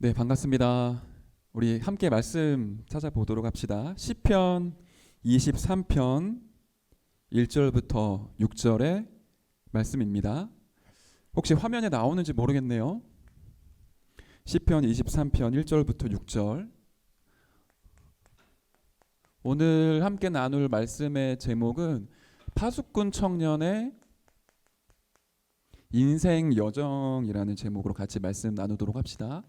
네, 반갑습니다. 우리 함께 말씀 찾아보도록 합시다. 시편 23편 1절부터 6절의 말씀입니다. 혹시 화면에 나오는지 모르겠네요. 시편 23편 1절부터 6절. 오늘 함께 나눌 말씀의 제목은 파수꾼 청년의 인생 여정이라는 제목으로 같이 말씀 나누도록 합시다.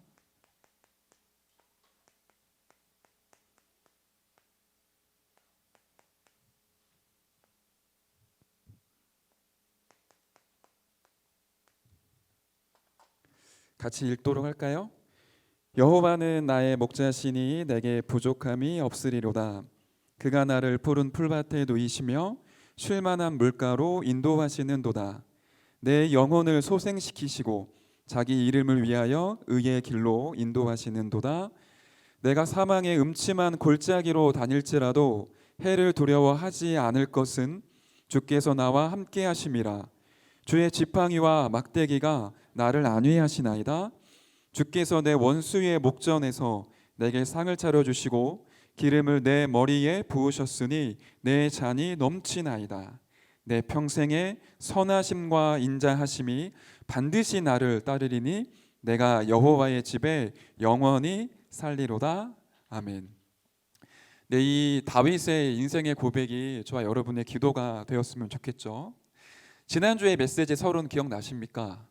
같이 읽도록 할까요? 여호와는 나의 목자시니 내게 부족함이 없으리로다. 그가 나를 푸른 풀밭에 누이시며 쉴 만한 물가로 인도하시는도다. 내 영혼을 소생시키시고 자기 이름을 위하여 의의 길로 인도하시는도다. 내가 사망의 음침한 골짜기로 다닐지라도 해를 두려워하지 않을 것은 주께서 나와 함께 하심이라. 주의 지팡이와 막대기가 나를 안위하시나이다. 주께서 내 원수의 목전에서 내게 상을 차려주시고 기름을 내 머리에 부으셨으니 내 잔이 넘치나이다. 내 평생에 선하심과 인자하심이 반드시 나를 따르리니 내가 여호와의 집에 영원히 살리로다. 아멘. 네, 이 다윗의 인생의 고백이 저와 여러분의 기도가 되었으면 좋겠죠. 지난주에 메시지 서론 기억나십니까?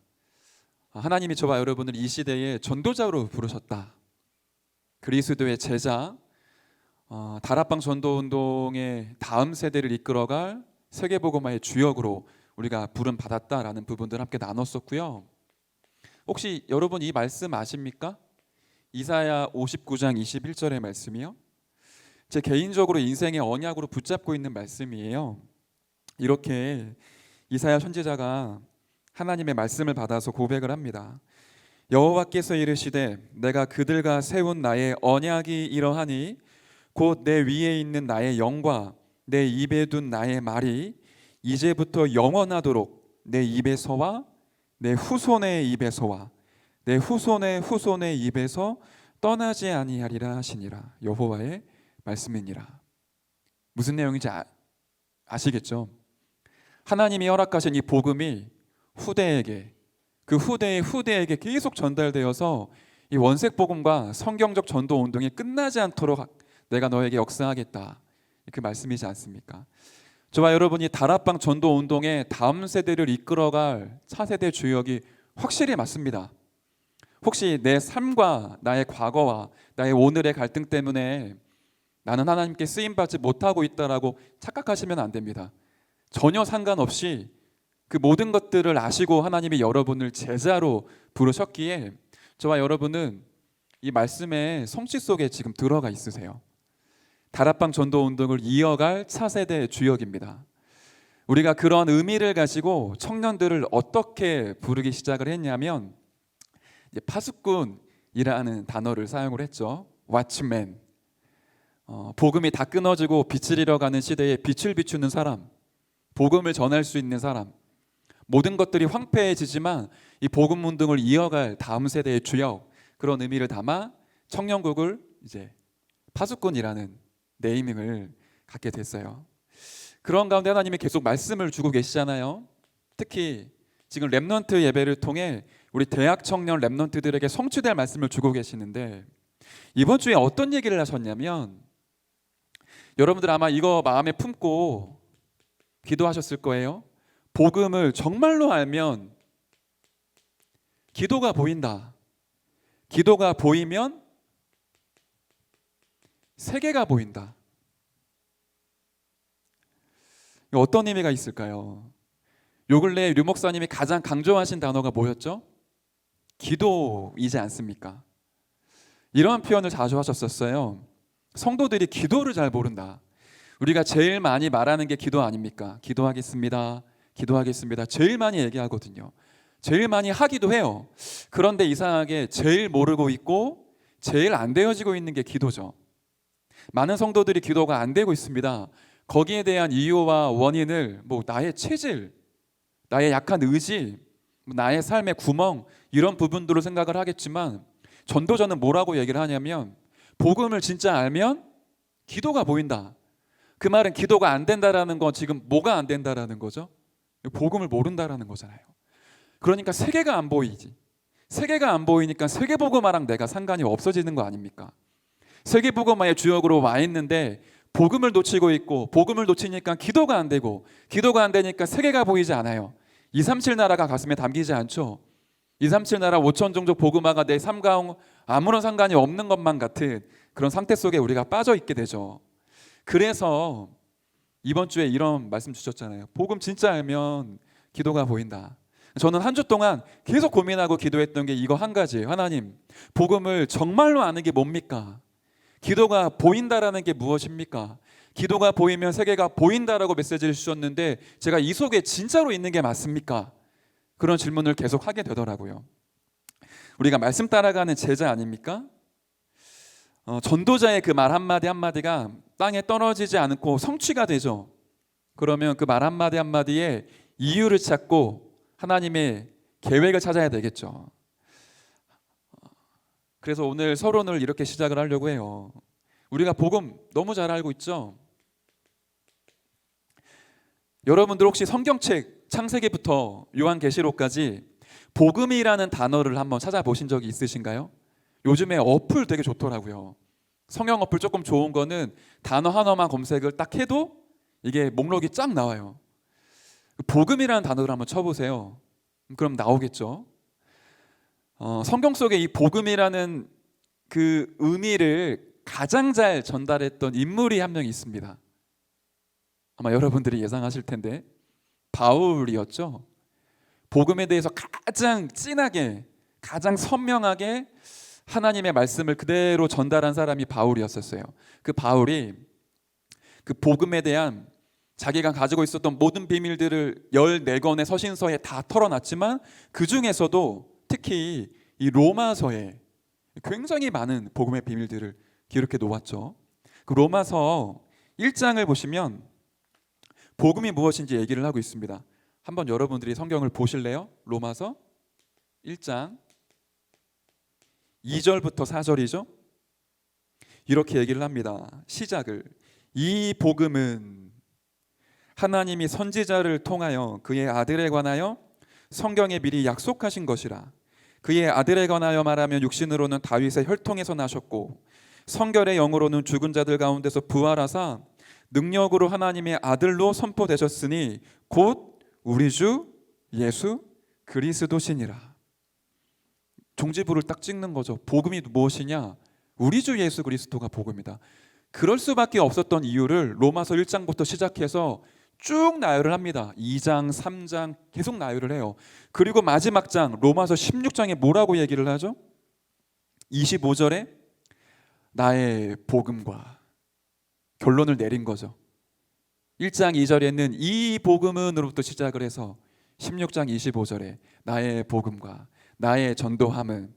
하나님이 저와 여러분을 이 시대에 전도자로 부르셨다. 그리스도의 제자, 다락방 전도운동의 다음 세대를 이끌어갈 세계복음화의 주역으로 우리가 부름 받았다라는 부분들 함께 나눴었고요. 혹시 여러분 이 말씀 아십니까? 이사야 59장 21절의 말씀이요. 제 개인적으로 인생의 언약으로 붙잡고 있는 말씀이에요. 이렇게 이사야 선지자가 하나님의 말씀을 받아서 고백을 합니다. 여호와께서 이르시되 내가 그들과 세운 나의 언약이 이러하니 곧 내 위에 있는 나의 영과 내 입에 둔 나의 말이 이제부터 영원하도록 내 입에서와 내 후손의 입에서와 내 후손의 후손의 입에서 떠나지 아니하리라 하시니라. 여호와의 말씀이니라. 무슨 내용인지 아시겠죠? 하나님이 허락하신 이 복음이 후대에게, 그 후대의 후대에게 계속 전달되어서 이 원색 복음과 성경적 전도 운동이 끝나지 않도록 내가 너에게 역사하겠다, 그 말씀이지 않습니까? 저와 여러분이 다락방 전도 운동의 다음 세대를 이끌어갈 차세대 주역이 확실히 맞습니다. 혹시 내 삶과 나의 과거와 나의 오늘의 갈등 때문에 나는 하나님께 쓰임받지 못하고 있다라고 착각하시면 안 됩니다. 전혀 상관없이 그 모든 것들을 아시고 하나님이 여러분을 제자로 부르셨기에 저와 여러분은 이 말씀의 성취 속에 지금 들어가 있으세요. 다락방 전도 운동을 이어갈 차세대 주역입니다. 우리가 그런 의미를 가지고 청년들을 어떻게 부르기 시작을 했냐면 파수꾼이라는 단어를 사용을 했죠. 왓츠맨. 복음이 다 끊어지고 빛을 잃어가는 시대에 빛을 비추는 사람, 복음을 전할 수 있는 사람, 모든 것들이 황폐해지지만 이 복음 운동을 이어갈 다음 세대의 주역, 그런 의미를 담아 청년국을 이제 파수꾼이라는 네이밍을 갖게 됐어요. 그런 가운데 하나님이 계속 말씀을 주고 계시잖아요. 특히 지금 렘넌트 예배를 통해 우리 대학 청년 렘넌트들에게 성취될 말씀을 주고 계시는데, 이번 주에 어떤 얘기를 하셨냐면, 여러분들 아마 이거 마음에 품고 기도하셨을 거예요. 복음을 정말로 알면 기도가 보인다. 기도가 보이면 세계가 보인다. 어떤 의미가 있을까요? 요 근래 류 목사님이 가장 강조하신 단어가 뭐였죠? 기도이지 않습니까? 이런 표현을 자주 하셨었어요. 성도들이 기도를 잘 모른다. 우리가 제일 많이 말하는 게 기도 아닙니까? 기도하겠습니다. 기도하겠습니다. 제일 많이 얘기하거든요. 제일 많이 하기도 해요. 그런데 이상하게 제일 모르고 있고 제일 안 되어지고 있는 게 기도죠. 많은 성도들이 기도가 안 되고 있습니다. 거기에 대한 이유와 원인을 나의 체질, 나의 약한 의지, 나의 삶의 구멍, 이런 부분들로 생각을 하겠지만 전도자는 뭐라고 얘기를 하냐면 복음을 진짜 알면 기도가 보인다. 그 말은 기도가 안 된다라는 건 지금 뭐가 안 된다라는 거죠? 복음을 모른다라는 거잖아요. 그러니까 세계가 안 보이지. 세계가 안 보이니까 세계복음화랑 내가 상관이 없어지는 거 아닙니까? 세계복음화의 주역으로 와 있는데 복음을 놓치고 있고, 복음을 놓치니까 기도가 안 되고, 기도가 안 되니까 세계가 보이지 않아요. 237 나라가 가슴에 담기지 않죠. 237 나라 5천 종족 복음화가 내 삶과 아무런 상관이 없는 것만 같은 그런 상태 속에 우리가 빠져 있게 되죠. 그래서 이번 주에 이런 말씀 주셨잖아요. 복음 진짜 알면 기도가 보인다. 저는 한 주 동안 계속 고민하고 기도했던 게 이거 한 가지예요. 하나님, 복음을 정말로 아는 게 뭡니까? 기도가 보인다라는 게 무엇입니까? 기도가 보이면 세계가 보인다라고 메시지를 주셨는데 제가 이 속에 진짜로 있는 게 맞습니까? 그런 질문을 계속 하게 되더라고요. 우리가 말씀 따라가는 제자 아닙니까? 전도자의 그 말 한마디 한마디가 땅에 떨어지지 않고 성취가 되죠. 그러면 그 말 한마디 한마디에 이유를 찾고 하나님의 계획을 찾아야 되겠죠. 그래서 오늘 서론을 이렇게 시작을 하려고 해요. 우리가 복음 너무 잘 알고 있죠? 여러분들 혹시 성경책 창세기부터 요한계시록까지 복음이라는 단어를 한번 찾아보신 적이 있으신가요? 요즘에 어플 되게 좋더라고요. 성경 어플 조금 좋은 거는 단어 하나만 검색을 딱 해도 이게 목록이 쫙 나와요. 복음이라는 단어를 한번 쳐보세요. 그럼 나오겠죠. 성경 속에 이 복음이라는 그 의미를 가장 잘 전달했던 인물이 한 명 있습니다. 아마 여러분들이 예상하실 텐데 바울이었죠. 복음에 대해서 가장 진하게, 가장 선명하게 하나님의 말씀을 그대로 전달한 사람이 바울이었었어요. 그 바울이 그 복음에 대한 자기가 가지고 있었던 모든 비밀들을 14권의 서신서에 다 털어놨지만 그 중에서도 특히 이 로마서에 굉장히 많은 복음의 비밀들을 기록해 놓았죠. 그 로마서 1장을 보시면 복음이 무엇인지 얘기를 하고 있습니다. 한번 여러분들이 성경을 보실래요? 로마서 1장 2절부터 4절이죠. 이렇게 얘기를 합니다. 시작을 이 복음은 하나님이 선지자를 통하여 그의 아들에 관하여 성경에 미리 약속하신 것이라. 그의 아들에 관하여 말하면 육신으로는 다윗의 혈통에서 나셨고 성결의 영으로는 죽은 자들 가운데서 부활하사 능력으로 하나님의 아들로 선포되셨으니 곧 우리 주 예수 그리스도시니라. 종지부를 딱 찍는 거죠. 복음이 무엇이냐? 우리 주 예수 그리스도가 복음이다. 그럴 수밖에 없었던 이유를 로마서 1장부터 시작해서 쭉 나열을 합니다. 2장, 3장 계속 나열을 해요. 그리고 마지막 장 로마서 16장에 뭐라고 얘기를 하죠? 25절에 나의 복음과 결론을 내린 거죠. 1장 2절에는 이 복음은으로부터 시작을 해서 16장 25절에 나의 복음과 나의 전도함은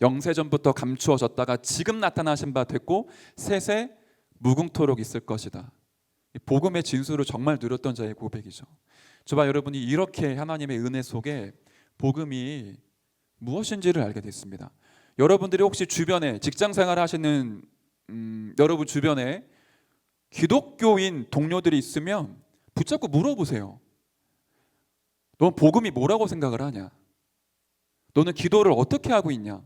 영세전부터 감추어졌다가 지금 나타나신 바 됐고 세세 무궁토록 있을 것이다. 복음의 진수를 정말 누렸던 자의 고백이죠. 저와 여러분이 이렇게 하나님의 은혜 속에 복음이 무엇인지를 알게 됐습니다. 여러분들이 혹시 주변에 직장생활 하시는 여러분 주변에 기독교인 동료들이 있으면 붙잡고 물어보세요. 넌 복음이 뭐라고 생각을 하냐? 너는 기도를 어떻게 하고 있냐?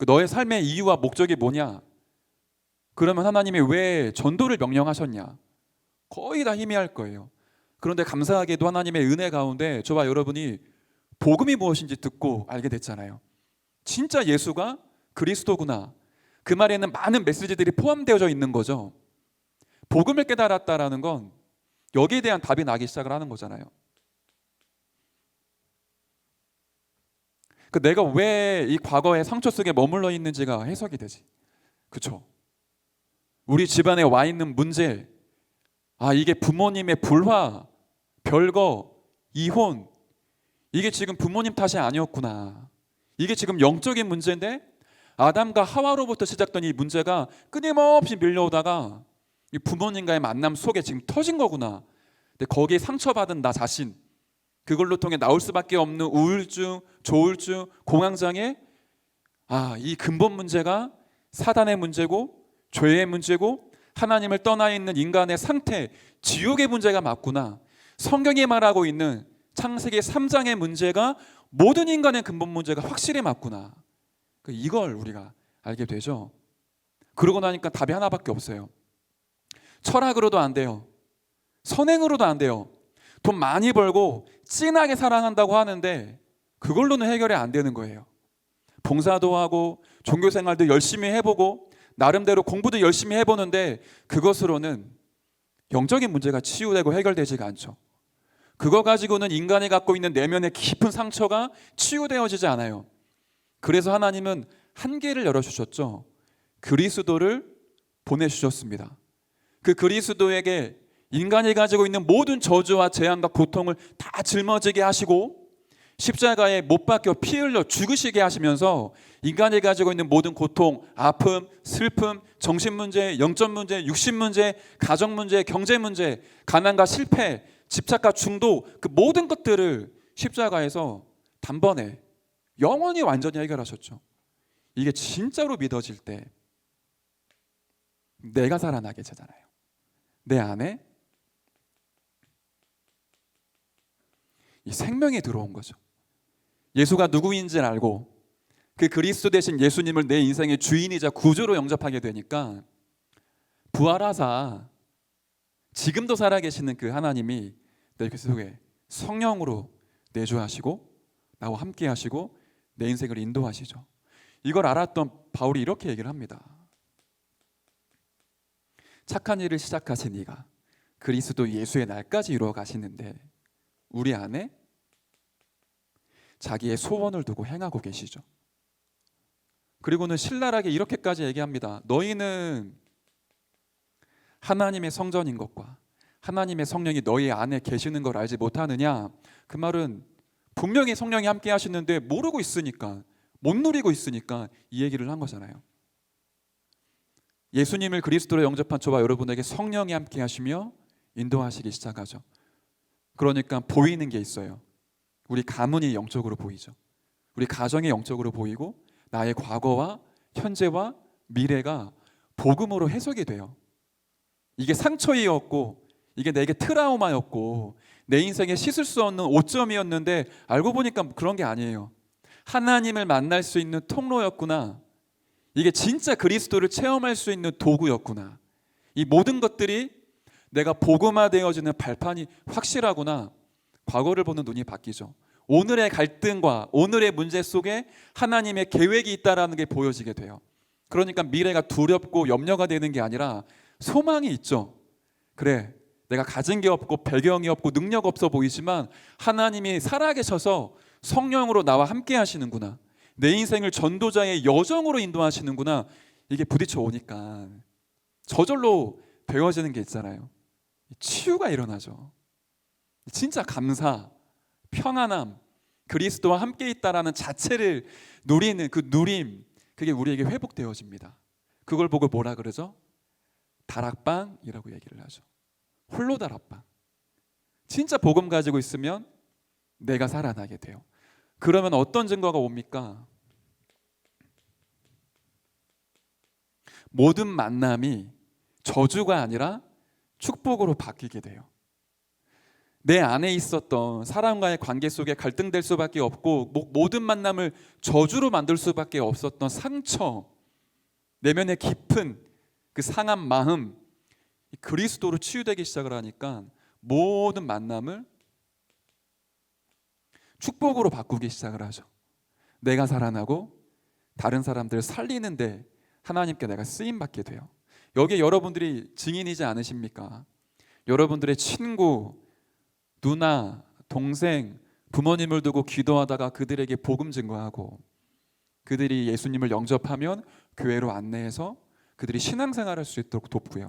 너의 삶의 이유와 목적이 뭐냐? 그러면 하나님이 왜 전도를 명령하셨냐? 거의 다 희미할 거예요. 그런데 감사하게도 하나님의 은혜 가운데 저와 여러분이 복음이 무엇인지 듣고 알게 됐잖아요. 진짜 예수가 그리스도구나. 그 말에는 많은 메시지들이 포함되어져 있는 거죠. 복음을 깨달았다라는 건 여기에 대한 답이 나기 시작을 하는 거잖아요. 내가 왜 이 과거의 상처 속에 머물러 있는지가 해석이 되지. 그렇죠? 우리 집안에 와 있는 문제, 이게 부모님의 불화, 별거, 이혼, 이게 지금 부모님 탓이 아니었구나. 이게 지금 영적인 문제인데 아담과 하와로부터 시작된 이 문제가 끊임없이 밀려오다가 이 부모님과의 만남 속에 지금 터진 거구나. 근데 거기에 상처받은 나 자신, 그걸로 통해 나올 수밖에 없는 우울증, 조울증, 공황장애, 이 근본 문제가 사단의 문제고 죄의 문제고 하나님을 떠나 있는 인간의 상태, 지옥의 문제가 맞구나. 성경이 말하고 있는 창세기 3장의 문제가 모든 인간의 근본 문제가 확실히 맞구나. 이걸 우리가 알게 되죠. 그러고 나니까 답이 하나밖에 없어요. 철학으로도 안 돼요. 선행으로도 안 돼요. 돈 많이 벌고 진하게 사랑한다고 하는데 그걸로는 해결이 안 되는 거예요. 봉사도 하고 종교생활도 열심히 해보고 나름대로 공부도 열심히 해보는데 그것으로는 영적인 문제가 치유되고 해결되지가 않죠. 그거 가지고는 인간이 갖고 있는 내면의 깊은 상처가 치유되어지지 않아요. 그래서 하나님은 한계를 열어주셨죠. 그리스도를 보내주셨습니다. 그 그리스도에게 인간이 가지고 있는 모든 저주와 재앙과 고통을 다 짊어지게 하시고 십자가에 못 박혀 피 흘려 죽으시게 하시면서 인간이 가지고 있는 모든 고통, 아픔, 슬픔, 정신 문제, 영적 문제, 육신 문제, 가정 문제, 경제 문제, 가난과 실패, 집착과 중독, 그 모든 것들을 십자가에서 단번에 영원히 완전히 해결하셨죠. 이게 진짜로 믿어질 때 내가 살아나게 되잖아요. 내 안에 이 생명이 들어온 거죠. 예수가 누구인지를 알고 그 그리스도 대신 예수님을 내 인생의 주인이자 구주로 영접하게 되니까 부활하사 지금도 살아계시는 그 하나님이 내 속에 성령으로 내주하시고 나와 함께 하시고 내 인생을 인도하시죠. 이걸 알았던 바울이 이렇게 얘기를 합니다. 착한 일을 시작하신 이가 그리스도 예수의 날까지 이루어 가시는데 우리 안에 자기의 소원을 두고 행하고 계시죠. 그리고는 신랄하게 이렇게까지 얘기합니다. 너희는 하나님의 성전인 것과 하나님의 성령이 너희 안에 계시는 걸 알지 못하느냐? 그 말은 분명히 성령이 함께 하시는데 모르고 있으니까, 못 누리고 있으니까 이 얘기를 한 거잖아요. 예수님을 그리스도로 영접한 저와 여러분에게 성령이 함께 하시며 인도하시기 시작하죠. 그러니까 보이는 게 있어요. 우리 가문이 영적으로 보이죠. 우리 가정이 영적으로 보이고 나의 과거와 현재와 미래가 복음으로 해석이 돼요. 이게 상처이었고 이게 내게 트라우마였고 내 인생에 씻을 수 없는 오점이었는데 알고 보니까 그런 게 아니에요. 하나님을 만날 수 있는 통로였구나. 이게 진짜 그리스도를 체험할 수 있는 도구였구나. 이 모든 것들이 내가 복음화되어지는 발판이 확실하구나. 과거를 보는 눈이 바뀌죠. 오늘의 갈등과 오늘의 문제 속에 하나님의 계획이 있다는 게 보여지게 돼요. 그러니까 미래가 두렵고 염려가 되는 게 아니라 소망이 있죠. 그래, 내가 가진 게 없고 배경이 없고 능력 없어 보이지만 하나님이 살아계셔서 성령으로 나와 함께 하시는구나. 내 인생을 전도자의 여정으로 인도하시는구나. 이게 부딪혀 오니까 저절로 배워지는 게 있잖아요. 치유가 일어나죠. 진짜 감사, 평안함, 그리스도와 함께 있다라는 자체를 누리는 그 누림, 그게 우리에게 회복되어집니다. 그걸 보고 뭐라 그러죠? 다락방이라고 얘기를 하죠. 홀로 다락방. 진짜 복음 가지고 있으면 내가 살아나게 돼요. 그러면 어떤 증거가 옵니까? 모든 만남이 저주가 아니라 축복으로 바뀌게 돼요. 내 안에 있었던 사람과의 관계 속에 갈등될 수밖에 없고 모든 만남을 저주로 만들 수밖에 없었던 상처, 내면의 깊은 그 상한 마음, 그리스도로 치유되기 시작을 하니까 모든 만남을 축복으로 바꾸기 시작을 하죠. 내가 살아나고 다른 사람들을 살리는데 하나님께 내가 쓰임받게 돼요. 여기에 여러분들이 증인이지 않으십니까? 여러분들의 친구, 누나, 동생, 부모님을 두고 기도하다가 그들에게 복음 증거하고 그들이 예수님을 영접하면 교회로 안내해서 그들이 신앙생활할 수 있도록 돕고요.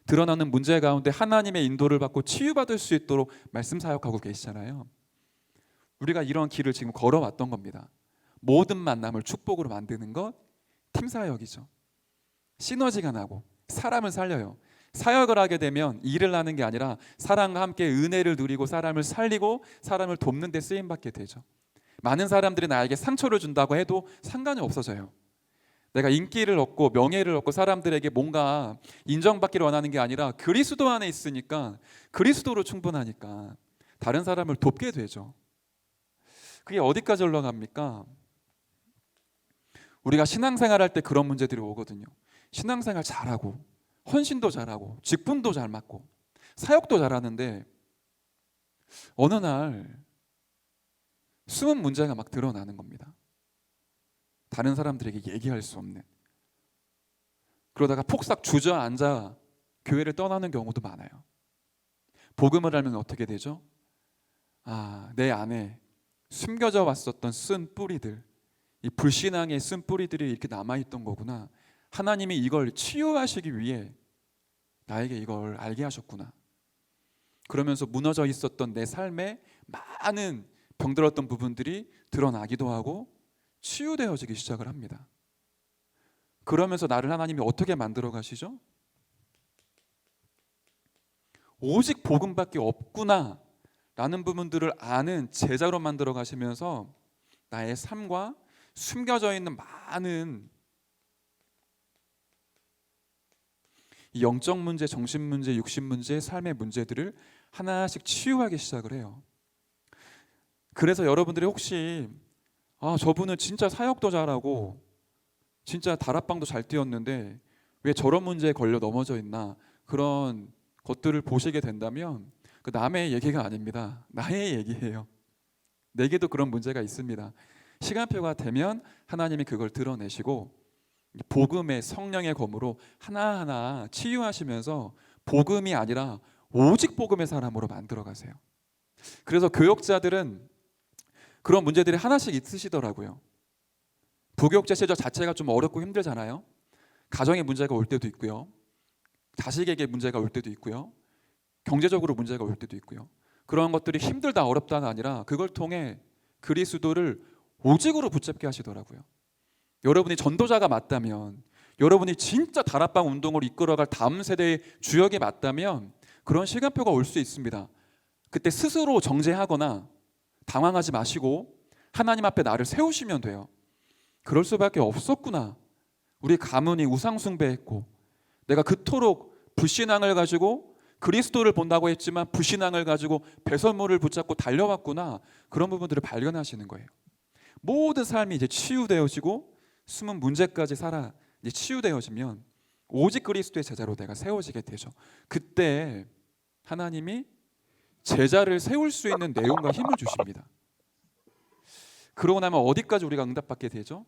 드러나는 문제 가운데 하나님의 인도를 받고 치유받을 수 있도록 말씀 사역하고 계시잖아요. 우리가 이런 길을 지금 걸어왔던 겁니다. 모든 만남을 축복으로 만드는 것 팀사역이죠. 시너지가 나고 사람을 살려요. 사역을 하게 되면 일을 하는 게 아니라 사람과 함께 은혜를 누리고 사람을 살리고 사람을 돕는 데 쓰임받게 되죠. 많은 사람들이 나에게 상처를 준다고 해도 상관이 없어져요. 내가 인기를 얻고 명예를 얻고 사람들에게 뭔가 인정받기를 원하는 게 아니라 그리스도 안에 있으니까, 그리스도로 충분하니까 다른 사람을 돕게 되죠. 그게 어디까지 올라갑니까? 우리가 신앙생활 할 때 그런 문제들이 오거든요. 신앙생활 잘하고 헌신도 잘하고 직분도 잘 맡고 사역도 잘하는데 어느 날 숨은 문제가 막 드러나는 겁니다. 다른 사람들에게 얘기할 수 없는. 그러다가 폭삭 주저앉아 교회를 떠나는 경우도 많아요. 복음을 알면 어떻게 되죠? 내 안에 숨겨져 왔었던 쓴 뿌리들, 이 불신앙의 쓴 뿌리들이 이렇게 남아있던 거구나. 하나님이 이걸 치유하시기 위해 나에게 이걸 알게 하셨구나. 그러면서 무너져 있었던 내 삶에 많은 병들었던 부분들이 드러나기도 하고 치유되어지기 시작을 합니다. 그러면서 나를 하나님이 어떻게 만들어 가시죠? 오직 복음밖에 없구나 라는 부분들을 아는 제자로 만들어 가시면서 나의 삶과 숨겨져 있는 많은 영적 문제, 정신 문제, 육신 문제, 삶의 문제들을 하나씩 치유하기 시작을 해요. 그래서 여러분들이 혹시 저분은 진짜 사역도 잘하고 진짜 다락방도 잘 뛰었는데 왜 저런 문제에 걸려 넘어져 있나, 그런 것들을 보시게 된다면 그 남의 얘기가 아닙니다. 나의 얘기예요. 내게도 그런 문제가 있습니다. 시간표가 되면 하나님이 그걸 드러내시고 복음의 성령의 검으로 하나하나 치유하시면서 복음이 아니라 오직 복음의 사람으로 만들어 가세요. 그래서 교역자들은 그런 문제들이 하나씩 있으시더라고요. 부교육자 시절 자체가 좀 어렵고 힘들잖아요. 가정에 문제가 올 때도 있고요. 자식에게 문제가 올 때도 있고요. 경제적으로 문제가 올 때도 있고요. 그런 것들이 힘들다 어렵다가 아니라 그걸 통해 그리스도를 오직으로 붙잡게 하시더라고요. 여러분이 전도자가 맞다면, 여러분이 진짜 다락방 운동을 이끌어갈 다음 세대의 주역이 맞다면 그런 시간표가 올 수 있습니다. 그때 스스로 정죄하거나 당황하지 마시고 하나님 앞에 나를 세우시면 돼요. 그럴 수밖에 없었구나. 우리 가문이 우상 숭배했고 내가 그토록 불신앙을 가지고 그리스도를 본다고 했지만 불신앙을 가지고 배설물을 붙잡고 달려왔구나. 그런 부분들을 발견하시는 거예요. 모든 삶이 이제 치유되어지고 숨은 문제까지 살아 이제 치유되어지면 오직 그리스도의 제자로 내가 세워지게 되죠. 그때 하나님이 제자를 세울 수 있는 내용과 힘을 주십니다. 그러고 나면 어디까지 우리가 응답받게 되죠?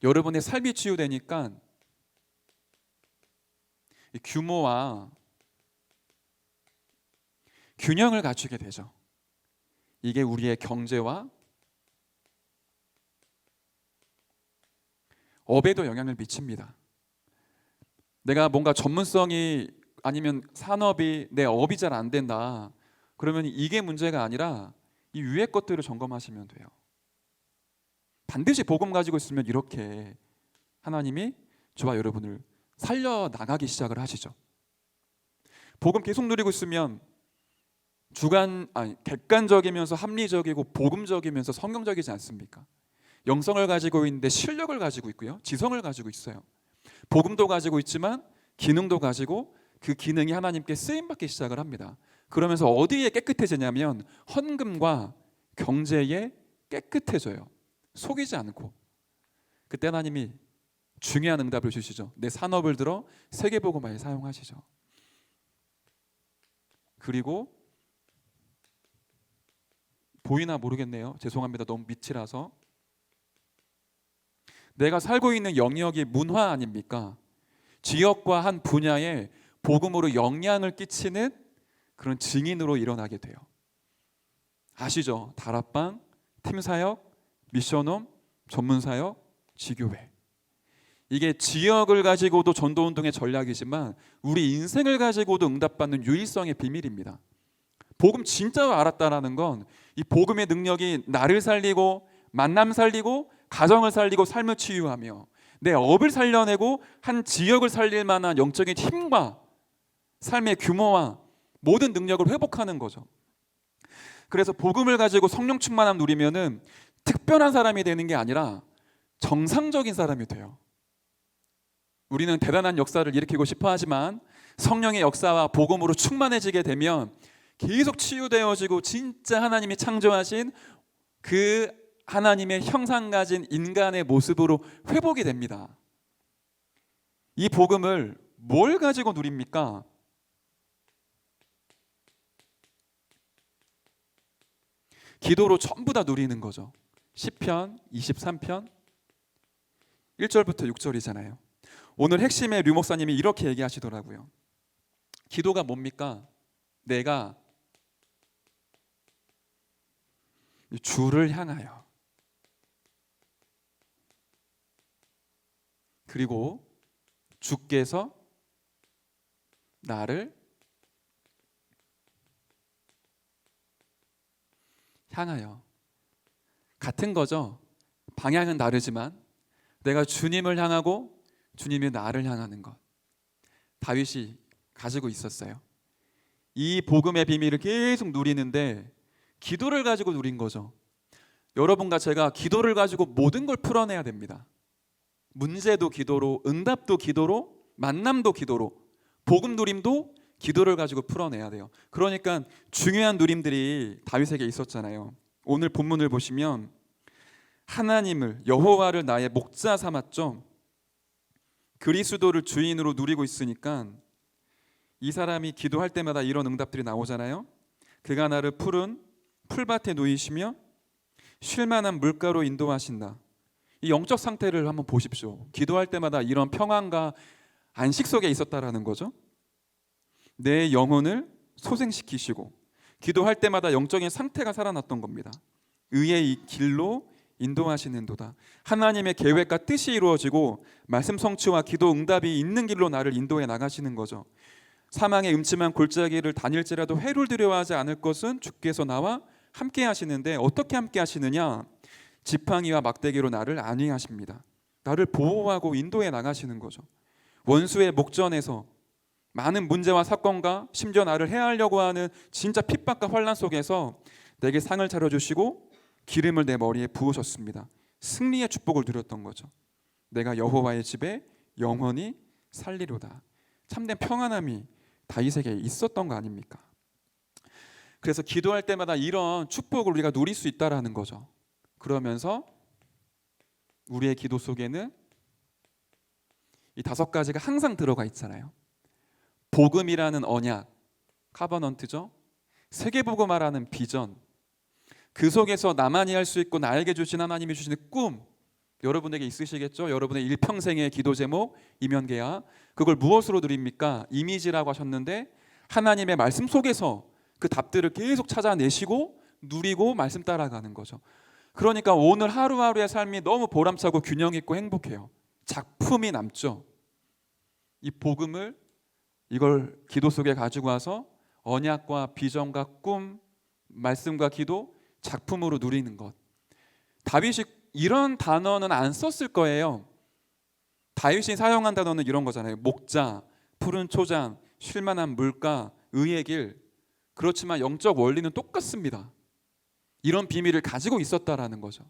여러분의 삶이 치유되니까 규모와 균형을 갖추게 되죠. 이게 우리의 경제와 업에도 영향을 미칩니다. 내가 뭔가 전문성이 아니면 산업이 내 업이 잘 안 된다. 그러면 이게 문제가 아니라 이 위에 것들을 점검하시면 돼요. 반드시 복음 가지고 있으면 이렇게 하나님이 저와 여러분을 살려나가기 시작을 하시죠. 복음 계속 누리고 있으면 객관적이면서 합리적이고 복음적이면서 성경적이지 않습니까? 영성을 가지고 있는데 실력을 가지고 있고요, 지성을 가지고 있어요. 복음도 가지고 있지만 기능도 가지고 그 기능이 하나님께 쓰임받기 시작을 합니다. 그러면서 어디에 깨끗해지냐면 헌금과 경제에 깨끗해져요. 속이지 않고. 그때 하나님이 중요한 응답을 주시죠. 내 산업을 들어 세계복음화에 사용하시죠. 그리고 보이나 모르겠네요. 죄송합니다. 너무 밑이라서. 내가 살고 있는 영역이 문화 아닙니까? 지역과 한 분야에 복음으로 영향을 끼치는 그런 증인으로 일어나게 돼요. 아시죠? 다락방, 팀사역, 미션홈, 전문사역, 지교회. 이게 지역을 가지고도 전도운동의 전략이지만 우리 인생을 가지고도 응답받는 유일성의 비밀입니다. 복음 진짜로 알았다라는 건 이 복음의 능력이 나를 살리고 만남 살리고 가정을 살리고 삶을 치유하며 내 업을 살려내고 한 지역을 살릴 만한 영적인 힘과 삶의 규모와 모든 능력을 회복하는 거죠. 그래서 복음을 가지고 성령 충만함 누리면은 특별한 사람이 되는 게 아니라 정상적인 사람이 돼요. 우리는 대단한 역사를 일으키고 싶어 하지만 성령의 역사와 복음으로 충만해지게 되면 계속 치유되어지고 진짜 하나님이 창조하신 그 하나님의 형상 가진 인간의 모습으로 회복이 됩니다. 이 복음을 뭘 가지고 누립니까? 기도로 전부 다 누리는 거죠. 시편 23편 1절부터 6절이잖아요. 오늘 핵심의 류 목사님이 이렇게 얘기하시더라고요. 기도가 뭡니까? 내가 주를 향하여, 그리고 주께서 나를 향하여. 같은 거죠. 방향은 다르지만 내가 주님을 향하고 주님이 나를 향하는 것. 다윗이 가지고 있었어요. 이 복음의 비밀을 계속 누리는데 기도를 가지고 누린 거죠. 여러분과 제가 기도를 가지고 모든 걸 풀어내야 됩니다. 문제도 기도로, 응답도 기도로, 만남도 기도로, 복음 누림도 기도를 가지고 풀어내야 돼요. 그러니까 중요한 누림들이 다윗에게 있었잖아요. 오늘 본문을 보시면 하나님을, 여호와를 나의 목자 삼았죠. 그리스도를 주인으로 누리고 있으니까 이 사람이 기도할 때마다 이런 응답들이 나오잖아요. 그가 나를 푸른 풀밭에 누이시며 쉴만한 물가로 인도하신다. 이 영적 상태를 한번 보십시오. 기도할 때마다 이런 평안과 안식 속에 있었다라는 거죠. 내 영혼을 소생시키시고, 기도할 때마다 영적인 상태가 살아났던 겁니다. 의의 이 길로 인도하시는도다. 하나님의 계획과 뜻이 이루어지고 말씀 성취와 기도 응답이 있는 길로 나를 인도해 나가시는 거죠. 사망의 음침한 골짜기를 다닐지라도 해를 두려워하지 않을 것은 주께서 나와 함께 하시는데, 어떻게 함께 하시느냐? 지팡이와 막대기로 나를 안위하십니다. 나를 보호하고 인도해 나가시는 거죠. 원수의 목전에서 많은 문제와 사건과 심지어 나를 해하려고 하는 진짜 핍박과 환난 속에서 내게 상을 차려주시고 기름을 내 머리에 부으셨습니다. 승리의 축복을 누렸던 거죠. 내가 여호와의 집에 영원히 살리로다. 참된 평안함이 다윗에게 있었던 거 아닙니까? 그래서 기도할 때마다 이런 축복을 우리가 누릴 수 있다라는 거죠. 그러면서 우리의 기도 속에는 이 5가지가 항상 들어가 있잖아요. 복음이라는 언약, 카버넌트죠. 세계복음화라는 비전, 그 속에서 나만이 할 수 있고 나에게 주신 하나님이 주시는 꿈, 여러분에게 있으시겠죠? 여러분의 일평생의 기도 제목, 이면계야. 그걸 무엇으로 누립니까? 이미지라고 하셨는데 하나님의 말씀 속에서 그 답들을 계속 찾아내시고 누리고 말씀 따라가는 거죠. 그러니까 오늘 하루하루의 삶이 너무 보람차고 균형 있고 행복해요. 작품이 남죠. 이 복음을, 이걸 기도 속에 가지고 와서 언약과 비전과 꿈, 말씀과 기도, 작품으로 누리는 것. 다윗이 이런 단어는 안 썼을 거예요. 다윗이 사용한 단어는 이런 거잖아요. 목자, 푸른 초장, 쉴만한 물가, 의의 길. 그렇지만 영적 원리는 똑같습니다. 이런 비밀을 가지고 있었다라는 거죠.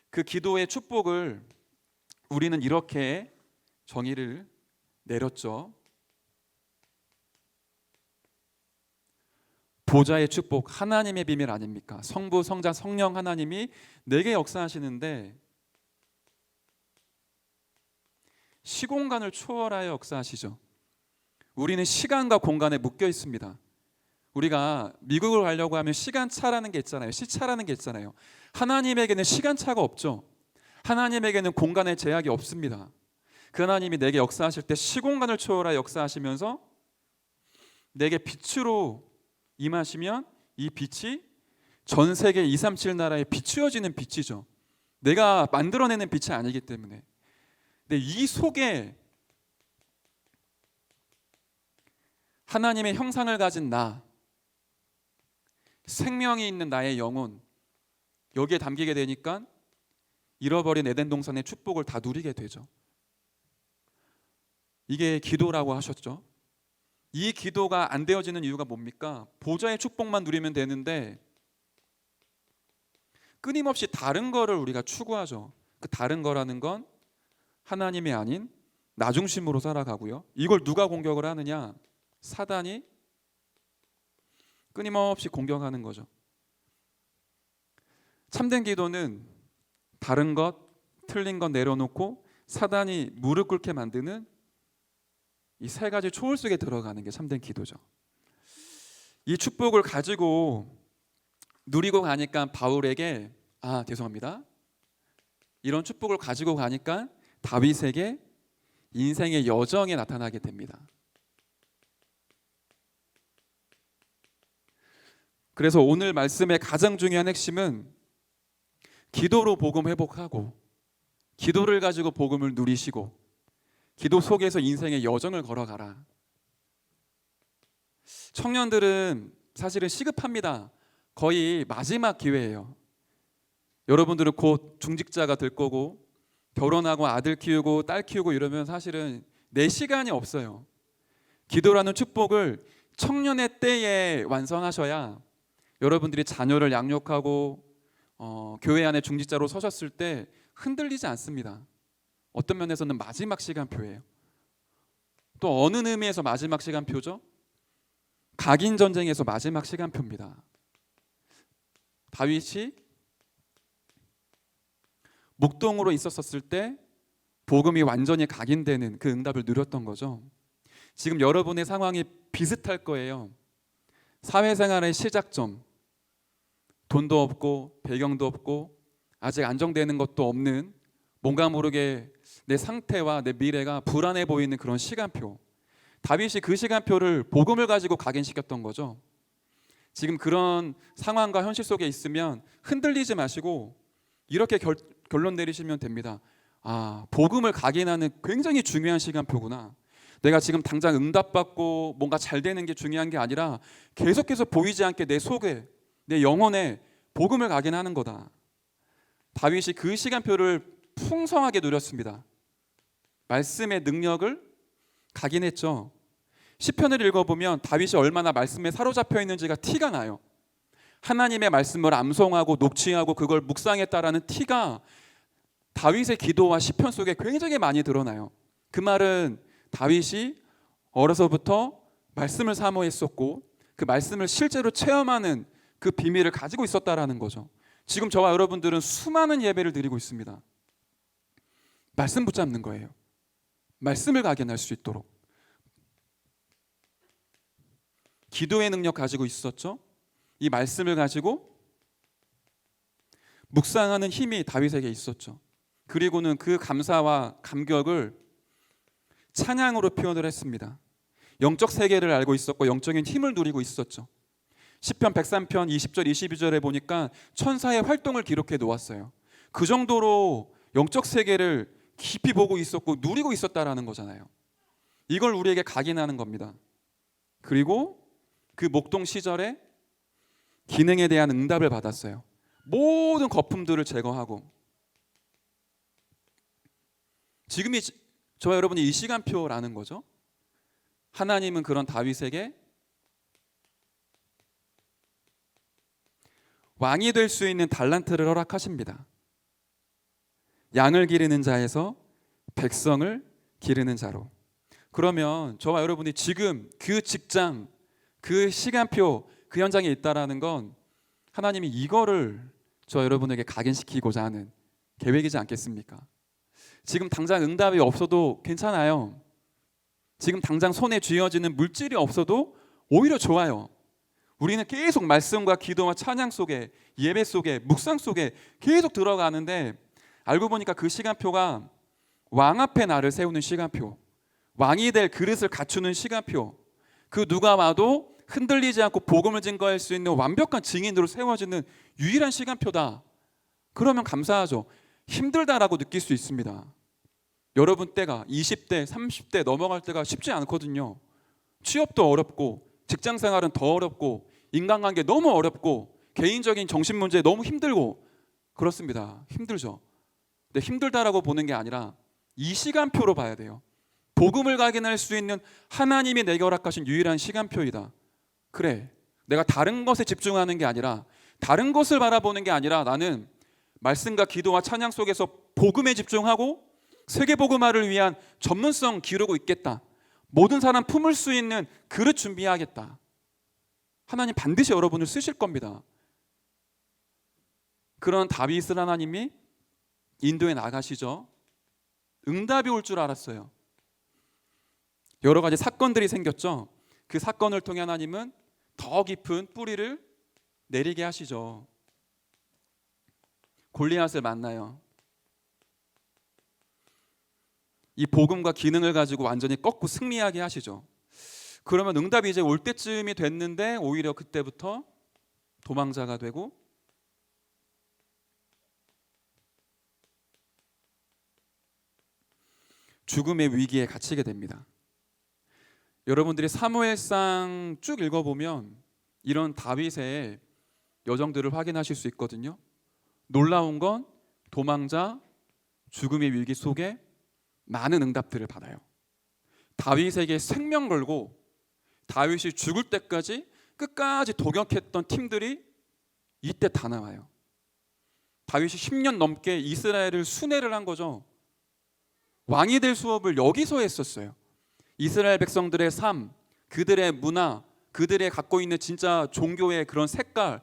그 기도의 축복을 우리는 이렇게 정의를 내렸죠. 보좌의 축복, 하나님의 비밀 아닙니까? 성부, 성자, 성령 하나님이 내게 역사하시는데 시공간을 초월하여 역사하시죠. 우리는 시간과 공간에 묶여 있습니다. 우리가 미국을 가려고 하면 시간차라는 게 있잖아요. 시차라는 게 있잖아요. 하나님에게는 시간차가 없죠. 하나님에게는 공간의 제약이 없습니다. 그 하나님이 내게 역사하실 때 시공간을 초월하여 역사하시면서 내게 빛으로 임하시면 이 빛이 전 세계 237 나라에 비추어지는 빛이죠. 내가 만들어내는 빛이 아니기 때문에. 근데 이 속에 하나님의 형상을 가진 나, 생명이 있는 나의 영혼, 여기에 담기게 되니까 잃어버린 에덴 동산의 축복을 다 누리게 되죠. 이게 기도라고 하셨죠. 이 기도가 안 되어지는 이유가 뭡니까? 보좌의 축복만 누리면 되는데 끊임없이 다른 거를 우리가 추구하죠. 그 다른 거라는 건 하나님이 아닌 나 중심으로 살아가고요. 이걸 누가 공격을 하느냐? 사단이 끊임없이 공격하는 거죠. 참된 기도는 다른 것, 틀린 것 내려놓고 사단이 무릎 꿇게 만드는 이 세 가지 초월 속에 들어가는 게 참된 기도죠. 이 축복을 가지고 누리고 가니까 바울에게 죄송합니다. 이런 축복을 가지고 가니까 다윗에게 인생의 여정에 나타나게 됩니다. 그래서 오늘 말씀의 가장 중요한 핵심은 기도로 복음 회복하고 기도를 가지고 복음을 누리시고 기도 속에서 인생의 여정을 걸어가라. 청년들은 사실은 시급합니다. 거의 마지막 기회예요. 여러분들은 곧 중직자가 될 거고 결혼하고 아들 키우고 딸 키우고 이러면 사실은 내 시간이 없어요. 기도라는 축복을 청년의 때에 완성하셔야 여러분들이 자녀를 양육하고 교회 안에 중직자로 서셨을 때 흔들리지 않습니다. 어떤 면에서는 마지막 시간표예요. 또 어느 의미에서 마지막 시간표죠? 각인 전쟁에서 마지막 시간표입니다. 다윗이 목동으로 있었을 때 복음이 완전히 각인되는 그 응답을 누렸던 거죠. 지금 여러분의 상황이 비슷할 거예요. 사회생활의 시작점, 돈도 없고 배경도 없고 아직 안정되는 것도 없는 뭔가 모르게 내 상태와 내 미래가 불안해 보이는 그런 시간표. 다윗이 그 시간표를 복음을 가지고 각인시켰던 거죠. 지금 그런 상황과 현실 속에 있으면 흔들리지 마시고 이렇게 결론 내리시면 됩니다. 복음을 각인하는 굉장히 중요한 시간표구나. 내가 지금 당장 응답받고 뭔가 잘 되는 게 중요한 게 아니라 계속해서 보이지 않게 내 속에, 내 영혼에 복음을 각인하는 거다. 다윗이 그 시간표를 풍성하게 누렸습니다. 말씀의 능력을 각인했죠. 시편을 읽어보면 다윗이 얼마나 말씀에 사로잡혀 있는지가 티가 나요. 하나님의 말씀을 암송하고 녹취하고 그걸 묵상했다라는 티가 다윗의 기도와 시편 속에 굉장히 많이 드러나요. 그 말은 다윗이 어려서부터 말씀을 사모했었고 그 말씀을 실제로 체험하는 그 비밀을 가지고 있었다라는 거죠. 지금 저와 여러분들은 수많은 예배를 드리고 있습니다. 말씀 붙잡는 거예요. 말씀을 각인할 수 있도록. 기도의 능력 가지고 있었죠. 이 말씀을 가지고 묵상하는 힘이 다윗에게 있었죠. 그리고는 그 감사와 감격을 찬양으로 표현을 했습니다. 영적 세계를 알고 있었고 영적인 힘을 누리고 있었죠. 시편 103편 20절 22절에 보니까 천사의 활동을 기록해 놓았어요. 그 정도로 영적 세계를 깊이 보고 있었고 누리고 있었다라는 거잖아요. 이걸 우리에게 각인하는 겁니다. 그리고 그 목동 시절에 기능에 대한 응답을 받았어요. 모든 거품들을 제거하고. 지금이 저와 여러분이 이 시간표라는 거죠. 하나님은 그런 다윗에게 왕이 될 수 있는 달란트를 허락하십니다. 양을 기르는 자에서 백성을 기르는 자로. 그러면 저와 여러분이 지금 그 직장, 그 시간표, 그 현장에 있다라는 건 하나님이 이거를 저 여러분에게 각인시키고자 하는 계획이지 않겠습니까? 지금 당장 응답이 없어도 괜찮아요. 지금 당장 손에 쥐어지는 물질이 없어도 오히려 좋아요. 우리는 계속 말씀과 기도와 찬양 속에, 예배 속에, 묵상 속에 계속 들어가는데 알고 보니까 그 시간표가 왕 앞에 나를 세우는 시간표, 왕이 될 그릇을 갖추는 시간표, 그 누가 와도 흔들리지 않고 복음을 증거할 수 있는 완벽한 증인으로 세워지는 유일한 시간표다. 그러면 감사하죠. 힘들다라고 느낄 수 있습니다. 여러분 때가 20대, 30대 넘어갈 때가 쉽지 않거든요. 취업도 어렵고 직장생활은 더 어렵고 인간관계 너무 어렵고 개인적인 정신 문제 너무 힘들고 그렇습니다. 힘들죠. 근데 힘들다라고 보는 게 아니라 이 시간표로 봐야 돼요. 복음을 각인할 수 있는 하나님이 내게 허락하신 유일한 시간표이다. 그래, 내가 다른 것에 집중하는 게 아니라, 다른 것을 바라보는 게 아니라 나는 말씀과 기도와 찬양 속에서 복음에 집중하고 세계복음화를 위한 전문성 기르고 있겠다. 모든 사람 품을 수 있는 그릇 준비하겠다. 하나님 반드시 여러분을 쓰실 겁니다. 그런 다윗을 하나님이 인도에 나가시죠. 응답이 올 줄 알았어요. 여러 가지 사건들이 생겼죠. 그 사건을 통해 하나님은 더 깊은 뿌리를 내리게 하시죠. 골리앗을 만나요. 이 복음과 기능을 가지고 완전히 꺾고 승리하게 하시죠. 그러면 응답이 이제 올 때쯤이 됐는데 오히려 그때부터 도망자가 되고 죽음의 위기에 갇히게 됩니다. 여러분들이 사무엘상 쭉 읽어보면 이런 다윗의 여정들을 확인하실 수 있거든요. 놀라운 건 도망자, 죽음의 위기 속에 많은 응답들을 받아요. 다윗에게 생명 걸고 다윗이 죽을 때까지 끝까지 독역했던 팀들이 이때 다 나와요. 다윗이 10년 넘게 이스라엘을 순회를 한 거죠. 왕이 될 수업을 여기서 했었어요. 이스라엘 백성들의 삶, 그들의 문화, 그들의 갖고 있는 진짜 종교의 그런 색깔,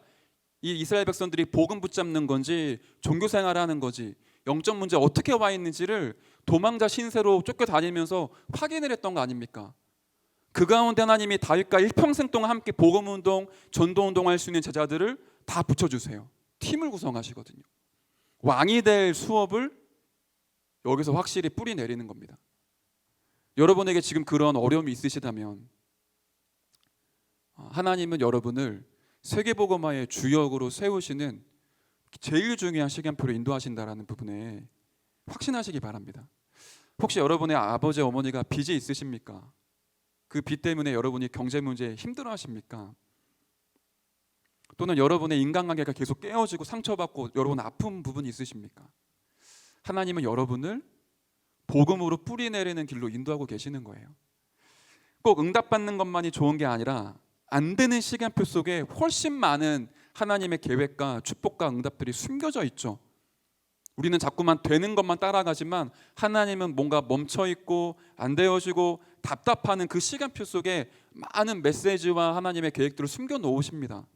이 이스라엘 백성들이 복음 붙잡는 건지 종교 생활하는 거지 영적 문제 어떻게 와 있는지를 도망자 신세로 쫓겨다니면서 확인을 했던 거 아닙니까? 그 가운데 하나님이 다윗과 일평생 동안 함께 복음운동, 전도운동 할 수 있는 제자들을 다 붙여주세요. 팀을 구성하시거든요. 왕이 될 수업을 여기서 확실히 뿌리 내리는 겁니다. 여러분에게 지금 그런 어려움이 있으시다면 하나님은 여러분을 세계복음화의 주역으로 세우시는 제일 중요한 시간표로 인도하신다라는 부분에 확신하시기 바랍니다. 혹시 여러분의 아버지 어머니가 빚이 있으십니까? 그 빚 때문에 여러분이 경제 문제에 힘들어하십니까? 또는 여러분의 인간관계가 계속 깨어지고 상처받고 여러분 아픈 부분이 있으십니까? 하나님은 여러분을 복음으로 뿌리 내리는 길로 인도하고 계시는 거예요. 꼭 응답받는 것만이 좋은 게 아니라 안 되는 시간표 속에 훨씬 많은 하나님의 계획과 축복과 응답들이 숨겨져 있죠. 우리는 자꾸만 되는 것만 따라가지만 하나님은 뭔가 멈춰있고 안 되어지고 답답하는 그 시간표 속에 많은 메시지와 하나님의 계획들을 숨겨 놓으십니다.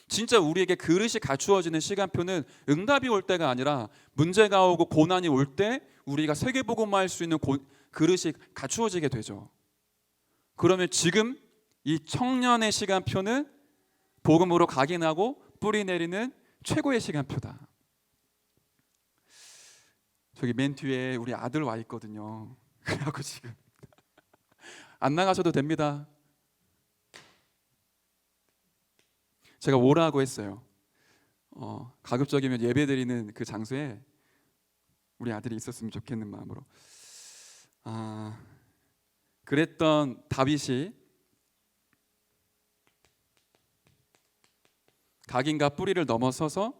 진짜 우리에게 그릇이 갖추어지는 시간표는 응답이 올 때가 아니라 문제가 오고 고난이 올 때 우리가 세계복음화할 수 있는 그릇이 갖추어지게 되죠. 그러면 지금 이 청년의 시간표는 복음으로 각인하고 뿌리 내리는 최고의 시간표다. 저기 맨 뒤에 우리 아들 와 있거든요. 그래갖고 지금 안 나가셔도 됩니다. 제가 오라고 했어요. 가급적이면 예배드리는 그 장소에 우리 아들이 있었으면 좋겠는 마음으로. 그랬던 다윗이 각인과 뿌리를 넘어서서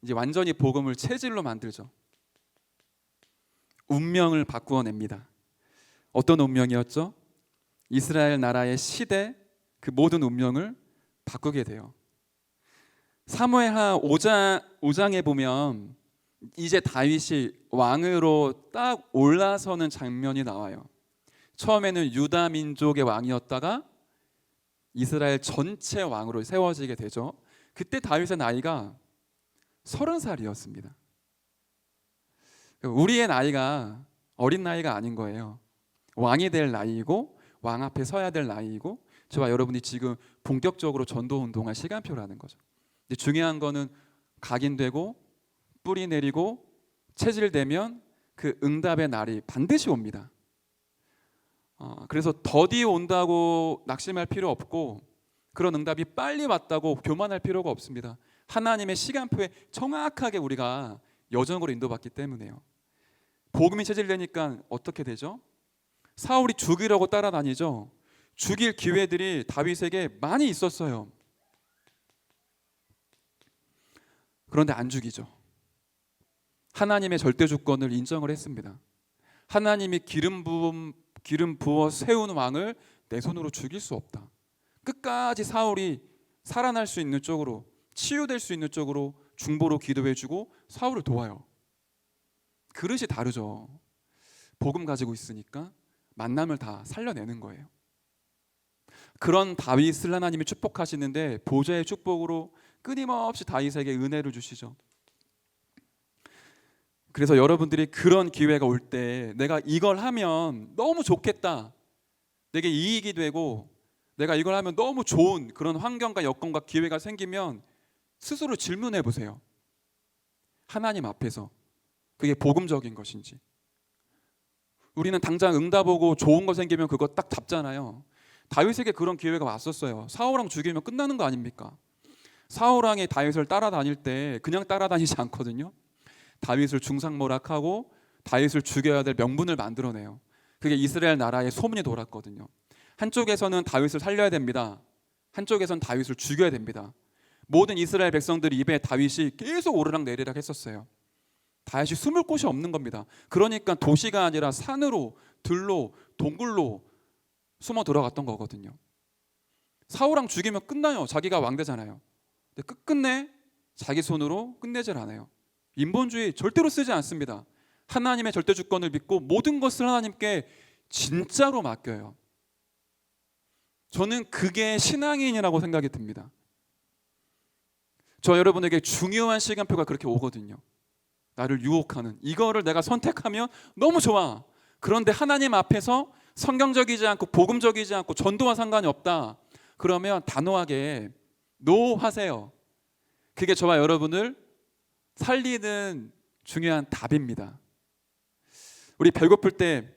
이제 완전히 복음을 체질로 만들죠. 운명을 바꾸어 냅니다. 어떤 운명이었죠? 이스라엘 나라의 시대 그 모든 운명을 바꾸게 돼요. 사무엘하 5장에 보면 이제 다윗이 왕으로 딱 올라서는 장면이 나와요. 처음에는 유다 민족의 왕이었다가 이스라엘 전체 왕으로 세워지게 되죠. 그때 다윗의 나이가 30살이었습니다. 우리의 나이가 어린 나이가 아닌 거예요. 왕이 될 나이이고 왕 앞에 서야 될 나이이고 저와 여러분이 지금 본격적으로 전도 운동할 시간표라는 거죠. 근데 중요한 거는 각인되고 뿌리 내리고 체질되면 그 응답의 날이 반드시 옵니다. 그래서 더디 온다고 낙심할 필요 없고 그런 응답이 빨리 왔다고 교만할 필요가 없습니다. 하나님의 시간표에 정확하게 우리가 여정으로 인도받기 때문에요. 복음이 체질되니까 어떻게 되죠? 사울이 죽이려고 따라다니죠. 죽일 기회들이 다윗에게 많이 있었어요. 그런데 안 죽이죠. 하나님의 절대 주권을 인정을 했습니다. 하나님이 기름 부음 기름 부어 세운 왕을 내 손으로 죽일 수 없다. 끝까지 사울이 살아날 수 있는 쪽으로, 치유될 수 있는 쪽으로 중보로 기도해주고 사울을 도와요. 그릇이 다르죠. 복음 가지고 있으니까 만남을 다 살려내는 거예요. 그런 다윗을 하나님이 축복하시는데 보좌의 축복으로 끊임없이 다윗에게 은혜를 주시죠. 그래서 여러분들이 그런 기회가 올 때 내가 이걸 하면 너무 좋겠다, 내게 이익이 되고 내가 이걸 하면 너무 좋은 그런 환경과 여건과 기회가 생기면 스스로 질문해 보세요. 하나님 앞에서 그게 복음적인 것인지. 우리는 당장 응답 오고 좋은 거 생기면 그거 딱 잡잖아요. 다윗에게 그런 기회가 왔었어요. 사울왕 죽이면 끝나는 거 아닙니까? 사울왕이 다윗을 따라다닐 때 그냥 따라다니지 않거든요. 다윗을 중상모략하고 다윗을 죽여야 될 명분을 만들어내요. 그게 이스라엘 나라에 소문이 돌았거든요. 한쪽에서는 다윗을 살려야 됩니다. 한쪽에서는 다윗을 죽여야 됩니다. 모든 이스라엘 백성들 입에 다윗이 계속 오르락내리락 했었어요. 다윗이 숨을 곳이 없는 겁니다. 그러니까 도시가 아니라 산으로, 들로, 동굴로 숨어 들어갔던 거거든요. 사울왕 죽이면 끝나요. 자기가 왕되잖아요. 근데 끝끝내 자기 손으로 끝내질 않아요. 인본주의 절대로 쓰지 않습니다. 하나님의 절대 주권을 믿고 모든 것을 하나님께 진짜로 맡겨요. 저는 그게 신앙인이라고 생각이 듭니다. 저 여러분에게 중요한 시간표가 그렇게 오거든요. 나를 유혹하는, 이거를 내가 선택하면 너무 좋아. 그런데 하나님 앞에서 성경적이지 않고 복음적이지 않고 전도와 상관이 없다. 그러면 단호하게 노 하세요. 그게 저와 여러분을 살리는 중요한 답입니다. 우리 배고플 때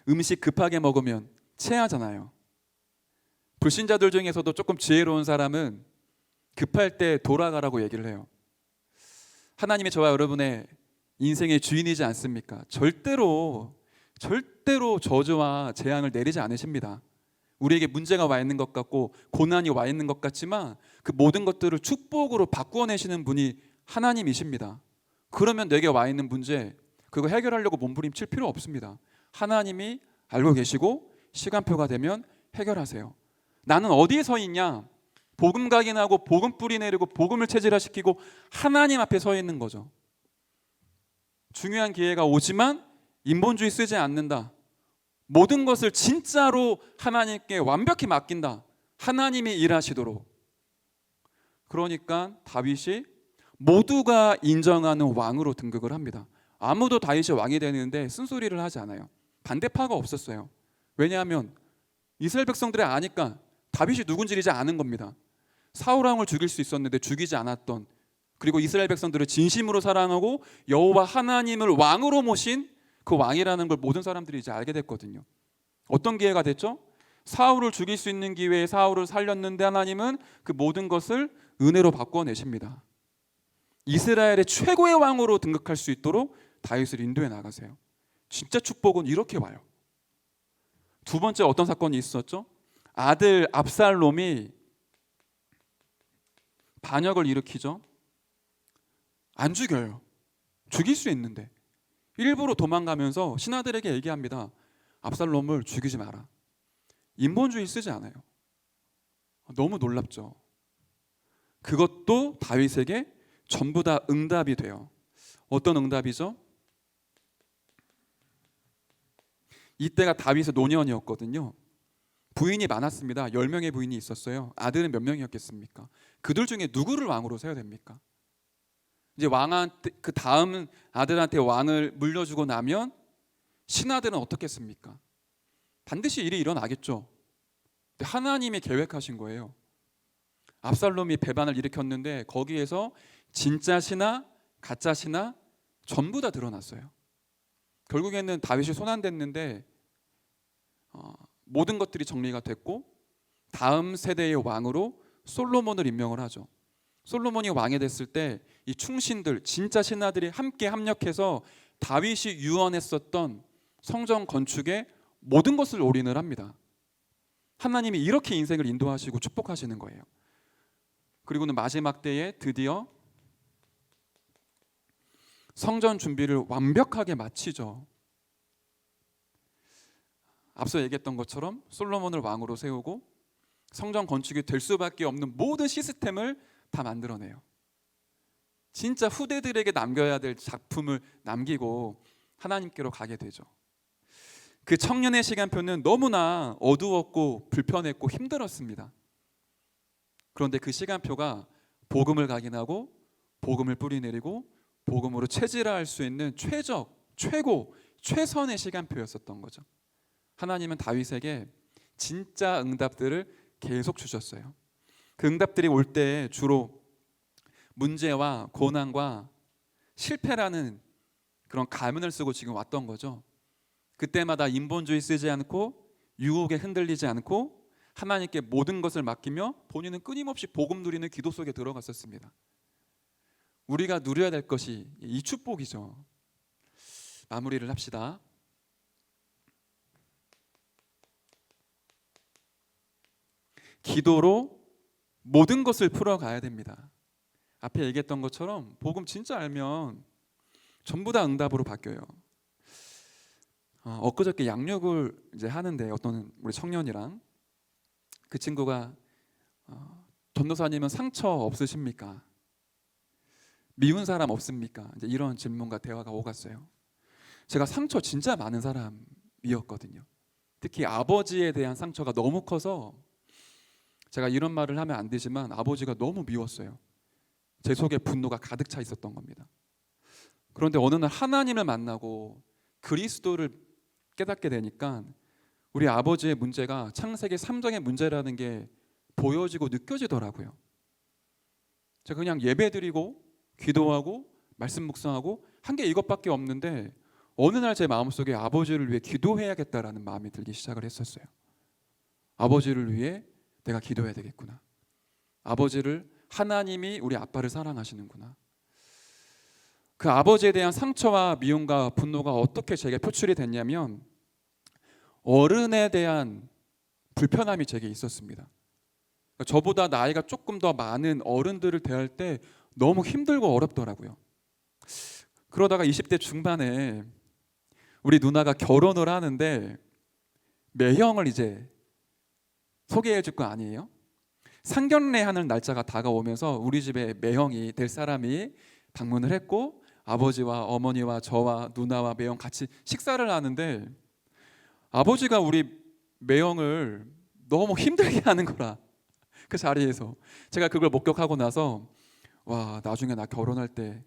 음식 급하게 먹으면 체하잖아요. 불신자들 중에서도 조금 지혜로운 사람은 급할 때 돌아가라고 얘기를 해요. 하나님이 저와 여러분의 인생의 주인이지 않습니까? 절대로 저주와 재앙을 내리지 않으십니다. 우리에게 문제가 와 있는 것 같고 고난이 와 있는 것 같지만 그 모든 것들을 축복으로 바꾸어내시는 분이 하나님이십니다. 그러면 내게 와 있는 문제, 그거 해결하려고 몸부림칠 필요 없습니다. 하나님이 알고 계시고 시간표가 되면 해결하세요. 나는 어디에 서 있냐? 복음 각인하고 복음 뿌리 내리고 복음을 체질화시키고 하나님 앞에 서 있는 거죠. 중요한 기회가 오지만 인본주의 쓰지 않는다. 모든 것을 진짜로 하나님께 완벽히 맡긴다. 하나님이 일하시도록. 그러니까 다윗이 모두가 인정하는 왕으로 등극을 합니다. 아무도 다윗이 왕이 되는데 쓴소리를 하지 않아요. 반대파가 없었어요. 왜냐하면 이스라엘 백성들이 아니까 다윗이 누군지 이제 아는 겁니다. 사울왕을 죽일 수 있었는데 죽이지 않았던, 그리고 이스라엘 백성들을 진심으로 사랑하고 여호와 하나님을 왕으로 모신 그 왕이라는 걸 모든 사람들이 이제 알게 됐거든요. 어떤 기회가 됐죠? 사울을 죽일 수 있는 기회에 사울을 살렸는데 하나님은 그 모든 것을 은혜로 바꿔내십니다. 이스라엘의 최고의 왕으로 등극할 수 있도록 다윗을 인도해 나가세요. 진짜 축복은 이렇게 와요. 두 번째 어떤 사건이 있었죠? 아들 압살롬이 반역을 일으키죠. 안 죽여요. 죽일 수 있는데 일부러 도망가면서 신하들에게 얘기합니다. 압살롬을 죽이지 마라. 인본주의 쓰지 않아요. 너무 놀랍죠. 그것도 다윗에게 전부 다 응답이 돼요. 어떤 응답이죠? 이때가 다윗의 노년이었거든요. 부인이 많았습니다. 10명의 부인이 있었어요. 아들은 몇 명이었겠습니까? 그들 중에 누구를 왕으로 세워야 됩니까? 이제 왕한테, 그 다음 아들한테 왕을 물려주고 나면 신하들은 어떻겠습니까? 반드시 일이 일어나겠죠. 근데 하나님이 계획하신 거예요. 압살롬이 배반을 일으켰는데 거기에서 진짜 신하, 가짜 신하 전부 다 드러났어요. 결국에는 다윗이 손안댔는데 모든 것들이 정리가 됐고 다음 세대의 왕으로 솔로몬을 임명을 하죠. 솔로몬이 왕이 됐을 때 이 충신들, 진짜 신하들이 함께 합력해서 다윗이 유언했었던 성전 건축에 모든 것을 올인을 합니다. 하나님이 이렇게 인생을 인도하시고 축복하시는 거예요. 그리고는 마지막 때에 드디어 성전 준비를 완벽하게 마치죠. 앞서 얘기했던 것처럼 솔로몬을 왕으로 세우고 성전 건축이 될 수밖에 없는 모든 시스템을 다 만들어내요. 진짜 후대들에게 남겨야 될 작품을 남기고 하나님께로 가게 되죠. 그 청년의 시간표는 너무나 어두웠고 불편했고 힘들었습니다. 그런데 그 시간표가 복음을 각인하고 복음을 뿌리내리고 복음으로 체질화할 수 있는 최고, 최선의 시간표였었던 거죠. 하나님은 다윗에게 진짜 응답들을 계속 주셨어요. 그 응답들이 올 때 주로 문제와 고난과 실패라는 그런 가면을 쓰고 지금 왔던 거죠. 그때마다 인본주의 쓰지 않고 유혹에 흔들리지 않고 하나님께 모든 것을 맡기며 본인은 끊임없이 복음 누리는 기도 속에 들어갔었습니다. 우리가 누려야 될 것이 이 축복이죠. 마무리를 합시다. 기도로 모든 것을 풀어가야 됩니다. 앞에 얘기했던 것처럼 복음 진짜 알면 전부 다 응답으로 바뀌어요. 엊그저께 양육을 이제 하는데 어떤 우리 청년이랑 그 친구가 전도사님은 상처 없으십니까? 미운 사람 없습니까? 이제 이런 질문과 대화가 오갔어요. 제가 상처 진짜 많은 사람이었거든요. 특히 아버지에 대한 상처가 너무 커서 제가 이런 말을 하면 안 되지만 아버지가 너무 미웠어요. 제 속에 분노가 가득 차 있었던 겁니다. 그런데 어느 날 하나님을 만나고 그리스도를 깨닫게 되니까 우리 아버지의 문제가 창세기 3장의 문제라는 게 보여지고 느껴지더라고요. 제가 그냥 예배드리고 기도하고 말씀 묵상하고 한 게 이것밖에 없는데 어느 날 제 마음속에 아버지를 위해 기도해야겠다라는 마음이 들기 시작을 했었어요. 아버지를 위해 내가 기도해야 되겠구나. 아버지를 하나님이 우리 아빠를 사랑하시는구나. 그 아버지에 대한 상처와 미움과 분노가 어떻게 제게 표출이 됐냐면 어른에 대한 불편함이 제게 있었습니다. 저보다 나이가 조금 더 많은 어른들을 대할 때 너무 힘들고 어렵더라고요. 그러다가 20대 중반에 우리 누나가 결혼을 하는데 매형을 이제 소개해 줄 거 아니에요? 상견례하는 날짜가 다가오면서 우리 집에 매형이 될 사람이 방문을 했고 아버지와 어머니와 저와 누나와 매형 같이 식사를 하는데 아버지가 우리 매형을 너무 힘들게 하는 거라. 그 자리에서 제가 그걸 목격하고 나서 와, 나중에 나 결혼할 때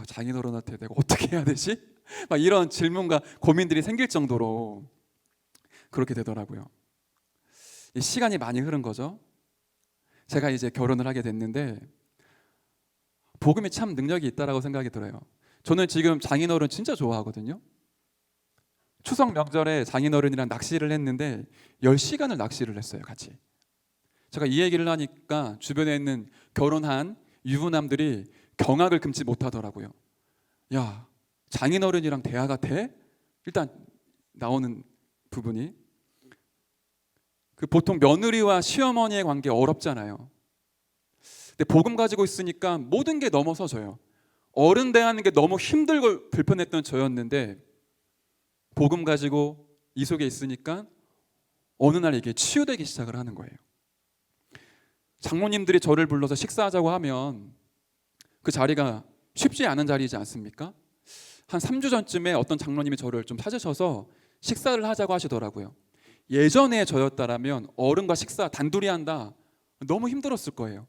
장인어른한테 내가 어떻게 해야 되지? 막 이런 질문과 고민들이 생길 정도로 그렇게 되더라고요. 시간이 많이 흐른 거죠. 제가 이제 결혼을 하게 됐는데 복음이 참 능력이 있다라고 생각이 들어요. 저는 지금 장인어른 진짜 좋아하거든요. 추석 명절에 장인어른이랑 낚시를 했는데 10시간을 낚시를 했어요, 같이. 제가 이 얘기를 하니까 주변에 있는 결혼한 유부남들이 경악을 금치 못하더라고요. 야, 장인어른이랑 대화가 돼? 일단 나오는 부분이 그 보통 며느리와 시어머니의 관계 어렵잖아요. 근데 복음 가지고 있으니까 모든 게 넘어서져요. 어른 대하는 게 너무 힘들고 불편했던 저였는데 복음 가지고 이 속에 있으니까 어느 날 이게 치유되기 시작을 하는 거예요. 장모님들이 저를 불러서 식사하자고 하면 그 자리가 쉽지 않은 자리이지 않습니까? 한 3주 전쯤에 어떤 장로님이 저를 좀 찾으셔서 식사를 하자고 하시더라고요. 예전에 저였다라면 어른과 식사 단둘이 한다 너무 힘들었을 거예요.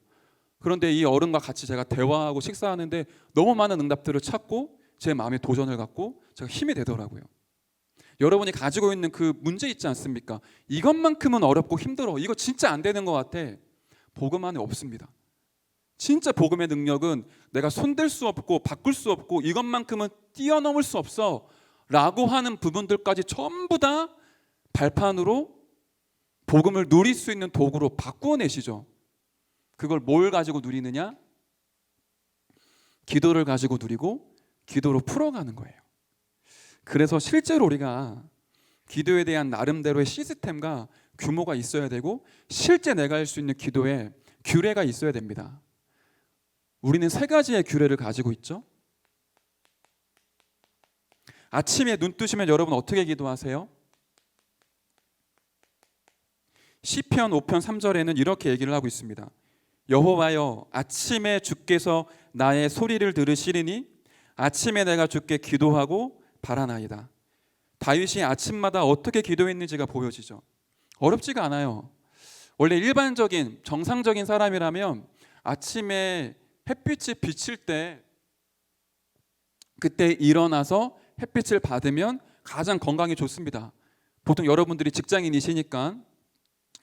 그런데 이 어른과 같이 제가 대화하고 식사하는데 너무 많은 응답들을 찾고 제 마음에 도전을 갖고 제가 힘이 되더라고요. 여러분이 가지고 있는 그 문제 있지 않습니까? 이것만큼은 어렵고 힘들어. 이거 진짜 안 되는 것 같아. 복음 안에 없습니다. 진짜 복음의 능력은 내가 손댈 수 없고 바꿀 수 없고 이것만큼은 뛰어넘을 수 없어 라고 하는 부분들까지 전부 다 발판으로 복음을 누릴 수 있는 도구로 바꾸어 내시죠. 그걸 뭘 가지고 누리느냐? 기도를 가지고 누리고 기도로 풀어가는 거예요. 그래서 실제로 우리가 기도에 대한 나름대로의 시스템과 규모가 있어야 되고 실제 내가 할 수 있는 기도에 규례가 있어야 됩니다. 우리는 3가지의 규례를 가지고 있죠. 아침에 눈 뜨시면 여러분 어떻게 기도하세요? 시편 5편 3절에는 이렇게 얘기를 하고 있습니다. 여호와여, 아침에 주께서 나의 소리를 들으시리니 아침에 내가 주께 기도하고 바라나이다. 다윗이 아침마다 어떻게 기도했는지가 보여지죠. 어렵지가 않아요. 원래 일반적인 정상적인 사람이라면 아침에 햇빛이 비칠 때 그때 일어나서 햇빛을 받으면 가장 건강에 좋습니다. 보통 여러분들이 직장인이시니까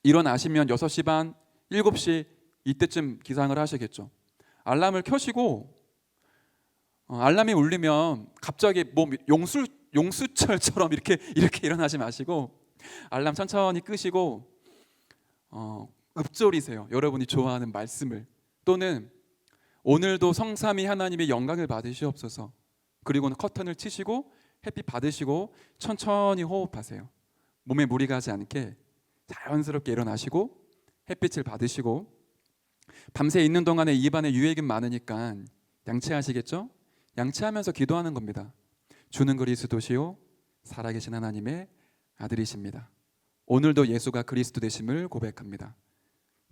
일어나시면 6시 반, 7시 이때쯤 기상을 하시겠죠. 알람을 켜시고 알람이 울리면 갑자기 뭐 용수철처럼 이렇게 일어나지 마시고 알람 천천히 끄시고 읊조리세요. 여러분이 좋아하는 말씀을, 또는 오늘도 성삼위 하나님의 영광을 받으시옵소서. 그리고는 커튼을 치시고 햇빛 받으시고 천천히 호흡하세요. 몸에 무리 가지 않게 자연스럽게 일어나시고 햇빛을 받으시고, 밤새 있는 동안에 입안에 유액은 많으니까 양치하시겠죠? 양치하면서 기도하는 겁니다. 주는 그리스도시요 살아계신 하나님의 아들이십니다. 오늘도 예수가 그리스도 되심을 고백합니다.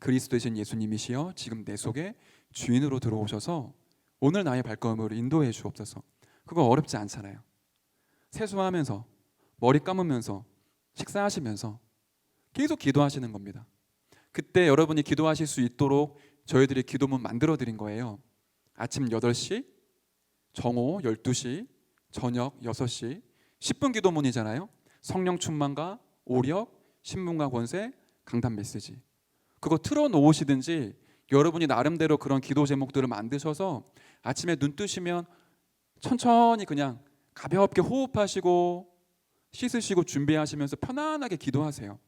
그리스도 되신 예수님이시여 지금 내 속에 주인으로 들어오셔서 오늘 나의 발걸음을 인도해 주옵소서. 그거 어렵지 않잖아요. 세수하면서, 머리 감으면서, 식사하시면서 계속 기도하시는 겁니다. 그때 여러분이 기도하실 수 있도록 저희들이 기도문 만들어 드린 거예요. 아침 8시, 정오 12시, 저녁 6시 10분 기도문이잖아요. 성령 충만과 오력, 신문과 권세, 강단 메시지. 그거 틀어 놓으시든지 여러분이 나름대로 그런 기도 제목들을 만드셔서 아침에 눈 뜨시면 천천히 그냥 가볍게 호흡하시고 씻으시고 준비하시면서 편안하게 기도하세요.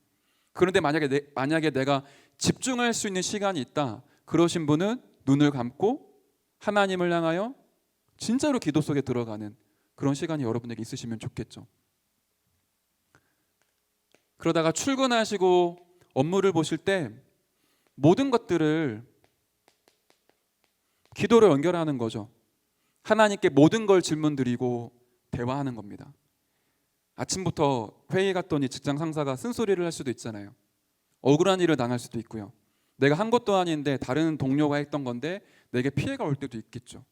그런데 만약에 내가 집중할 수 있는 시간이 있다, 그러신 분은 눈을 감고 하나님을 향하여 진짜로 기도 속에 들어가는 그런 시간이 여러분에게 있으시면 좋겠죠. 그러다가 출근하시고 업무를 보실 때 모든 것들을 기도로 연결하는 거죠. 하나님께 모든 걸 질문드리고 대화하는 겁니다. 아침부터 회의 갔더니 직장 상사가 쓴소리를 할 수도 있잖아요. 억울한 일을 당할 수도 있고요. 내가 한 것도 아닌데 다른 동료가 했던 건데 내게 피해가 올 때도 있겠죠.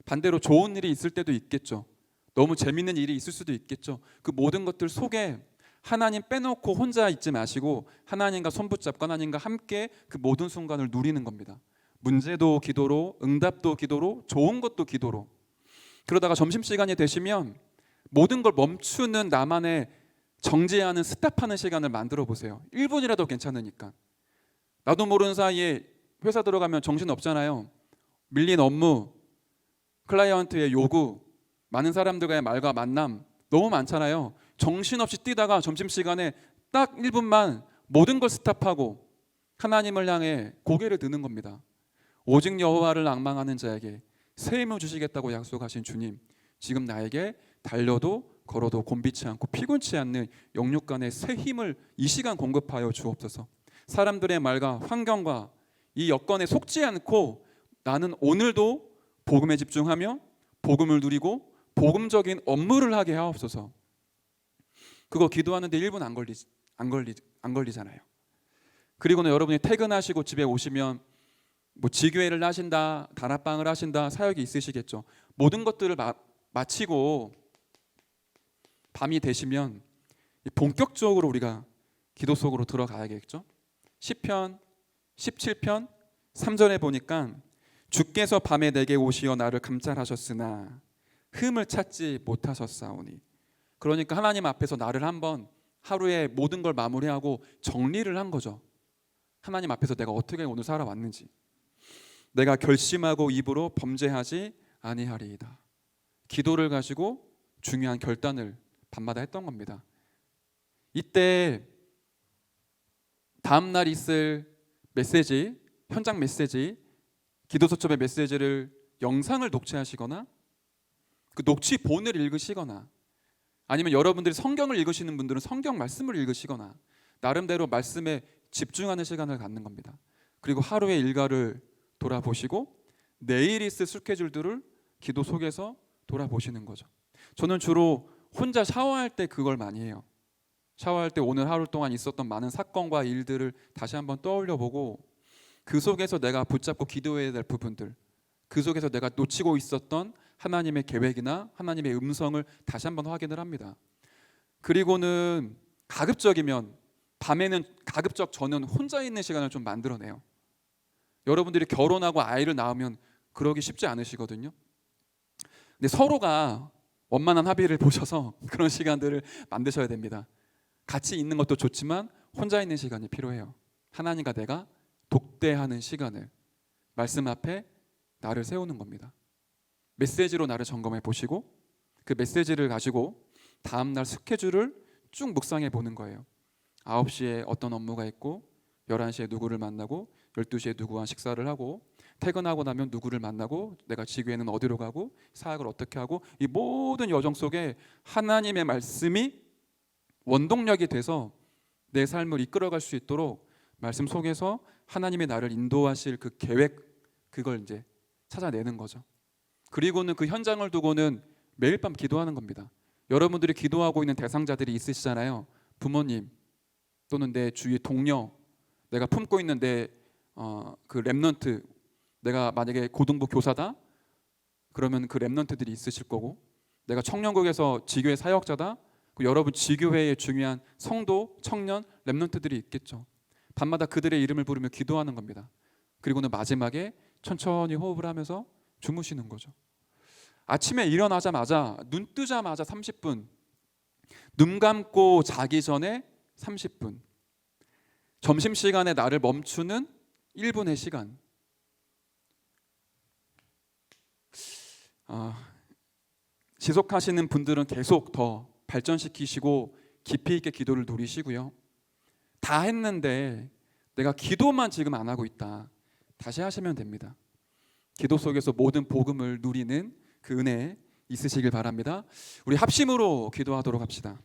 반대로 좋은 일이 있을 때도 있겠죠. 너무 재밌는 일이 있을 수도 있겠죠. 그 모든 것들 속에 하나님 빼놓고 혼자 있지 마시고 하나님과 손붙잡고 하나님과 함께 그 모든 순간을 누리는 겁니다. 문제도 기도로, 응답도 기도로, 좋은 것도 기도로. 그러다가 점심시간이 되시면 모든 걸 멈추는 나만의 정지하는 스탑하는 시간을 만들어 보세요. 1분이라도 괜찮으니까. 나도 모르는 사이에 회사 들어가면 정신 없잖아요. 밀린 업무, 클라이언트의 요구, 많은 사람들과의 말과 만남 너무 많잖아요. 정신없이 뛰다가 점심시간에 딱 1분만 모든 걸 스탑하고 하나님을 향해 고개를 드는 겁니다. 오직 여호와를 앙망하는 자에게 새 힘을 주시겠다고 약속하신 주님, 지금 나에게 달려도 걸어도 곤비치 않고 피곤치 않는 영육간의 새 힘을 이 시간 공급하여 주옵소서. 사람들의 말과 환경과 이 여건에 속지 않고 나는 오늘도 복음에 집중하며 복음을 누리고 복음적인 업무를 하게 하옵소서. 그거 기도하는데 1분 안 걸리잖아요. 그리고는 여러분이 퇴근하시고 집에 오시면 뭐 지교회를 하신다, 다락방을 하신다, 사역이 있으시겠죠. 모든 것들을 마치고 밤이 되시면 본격적으로 우리가 기도 속으로 들어가야겠죠. 시편 17편 3절에 보니까 주께서 밤에 내게 오시어 나를 감찰하셨으나 흠을 찾지 못하셨사오니, 그러니까 하나님 앞에서 나를 한번 하루에 모든 걸 마무리하고 정리를 한 거죠. 하나님 앞에서 내가 어떻게 오늘 살아왔는지. 내가 결심하고 입으로 범죄하지 아니하리이다. 기도를 가지고 중요한 결단을 밤마다 했던 겁니다. 이때 다음 날 있을 메시지, 현장 메시지, 기도서점의 메시지를 영상을 녹취하시거나 그 녹취본을 읽으시거나, 아니면 여러분들이 성경을 읽으시는 분들은 성경 말씀을 읽으시거나 나름대로 말씀에 집중하는 시간을 갖는 겁니다. 그리고 하루의 일과를 돌아보시고 내일 있을 스케줄들을 기도 속에서 돌아보시는 거죠. 저는 주로 혼자 샤워할 때 그걸 많이 해요. 샤워할 때 오늘 하루 동안 있었던 많은 사건과 일들을 다시 한번 떠올려보고 그 속에서 내가 붙잡고 기도해야 될 부분들, 그 속에서 내가 놓치고 있었던 하나님의 계획이나 하나님의 음성을 다시 한번 확인을 합니다. 그리고는 가급적이면 밤에는 가급적 저는 혼자 있는 시간을 좀 만들어내요. 여러분들이 결혼하고 아이를 낳으면 그러기 쉽지 않으시거든요. 근데 서로가 원만한 합의를 보셔서 그런 시간들을 만드셔야 됩니다. 같이 있는 것도 좋지만 혼자 있는 시간이 필요해요. 하나님과 내가 독대하는 시간을, 말씀 앞에 나를 세우는 겁니다. 메시지로 나를 점검해 보시고 그 메시지를 가지고 다음날 스케줄을 쭉 묵상해 보는 거예요. 9시에 어떤 업무가 있고 11시에 누구를 만나고 12시에 누구와 식사를 하고 퇴근하고 나면 누구를 만나고 내가 지구에는 어디로 가고 사역을 어떻게 하고, 이 모든 여정 속에 하나님의 말씀이 원동력이 돼서 내 삶을 이끌어갈 수 있도록 말씀 속에서 하나님의 나를 인도하실 그 계획, 그걸 이제 찾아내는 거죠. 그리고는 그 현장을 두고는 매일 밤 기도하는 겁니다. 여러분들이 기도하고 있는 대상자들이 있으시잖아요. 부모님 또는 내 주위 동료, 내가 품고 있는 내 그 렘넌트, 내가 만약에 고등부 교사다 그러면 그 렘넌트들이 있으실 거고, 내가 청년국에서 지교회 사역자다, 여러분 지교회의 중요한 성도, 청년, 렘넌트들이 있겠죠. 밤마다 그들의 이름을 부르며 기도하는 겁니다. 그리고는 마지막에 천천히 호흡을 하면서 주무시는 거죠. 아침에 일어나자마자, 눈 뜨자마자 30분, 눈 감고 자기 전에 30분, 점심시간에 나를 멈추는 1분의 시간. 지속하시는 분들은 계속 더 발전시키시고 깊이 있게 기도를 누리시고요. 다 했는데 내가 기도만 지금 안 하고 있다, 다시 하시면 됩니다. 기도 속에서 모든 복음을 누리는 그 은혜 있으시길 바랍니다. 우리 합심으로 기도하도록 합시다.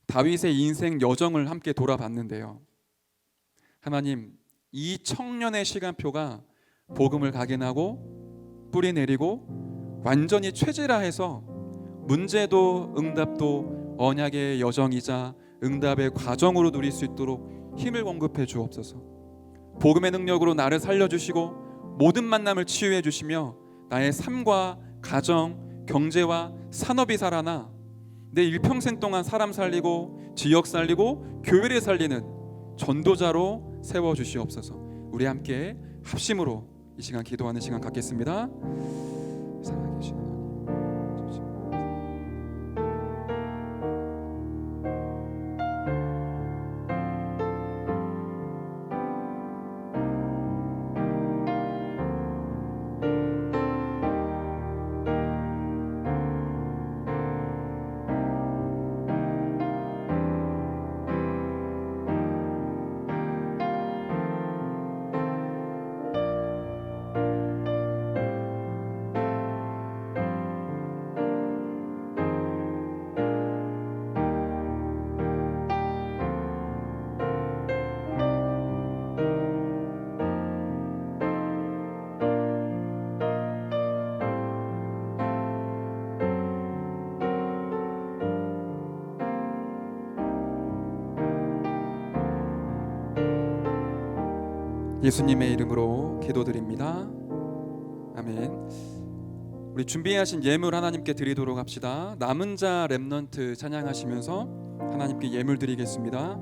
다윗의 인생 여정을 함께 돌아봤는데요, 하나님, 이 청년의 시간표가 복음을 각인하고 뿌리 내리고 완전히 체질화해서 문제도 응답도 언약의 여정이자 응답의 과정으로 누릴 수 있도록 힘을 공급해 주옵소서. 복음의 능력으로 나를 살려주시고 모든 만남을 치유해 주시며 나의 삶과 가정, 경제와 산업이 살아나 내 일평생 동안 사람 살리고 지역 살리고 교회를 살리는 전도자로 세워주시옵소서. 우리 함께 합심으로 이 시간 기도하는 시간 갖겠습니다. 살아계신 예수님의 이름으로 기도드립니다. 아멘. 우리 준비하신 예물 하나님께 드리도록 합시다. 남은 자 렘넌트 찬양하시면서 하나님께 예물 드리겠습니다.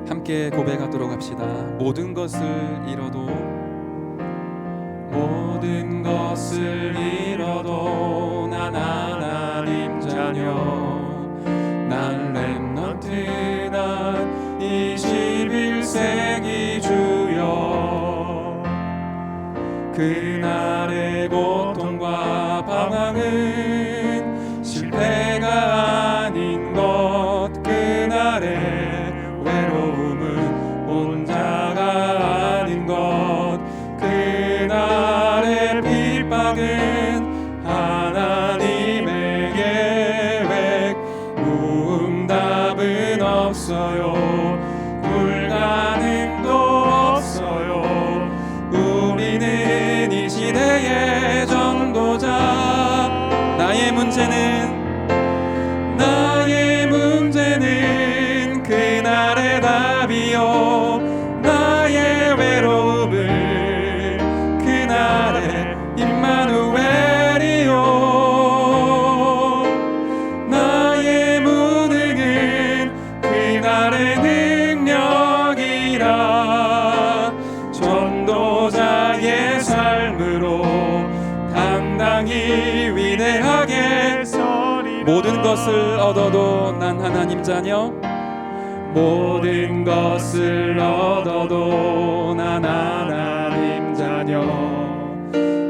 함께 고백하도록 합시다. 모든 것을 잃어도, 모든 것을 잃어도 난 하나님 자녀, 난 렘넌트, 난 21세기 주여. 그날의 고통과 방황은 실패가 아닌 것, 그날의 외로움은 혼자가 아닌 것, 그날의 핍박은 하나님의 계획, 응답은 없어요. 불가능도 시대의 전도자. 나의 문제는 그날의 답이요, 나의 외로움은 그날의 임마누엘이요, 나의 무능은 그날의 능력이라. 전도자의 삶으로 당당히 위대하게 서리라. 모든 것을 얻어도 난 하나님 자녀, 모든 것을 얻어도 난 하나님 자녀.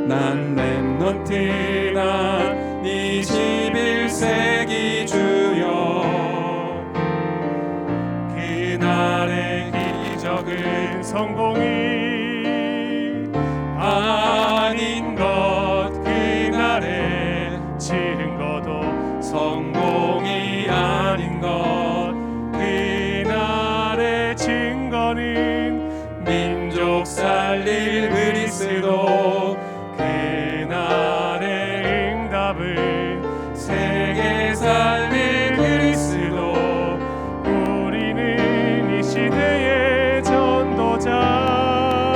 난 렘넌트, 난 21세기 주여. 그날의 기적은 성공이 아닌 것, 그날의 증거도 성공이 아닌 것, 그날의 증거는 민족 살릴 그리스도, 그날의 응답은 세계 살릴 그리스도. 우리는 이 시대의 전도자.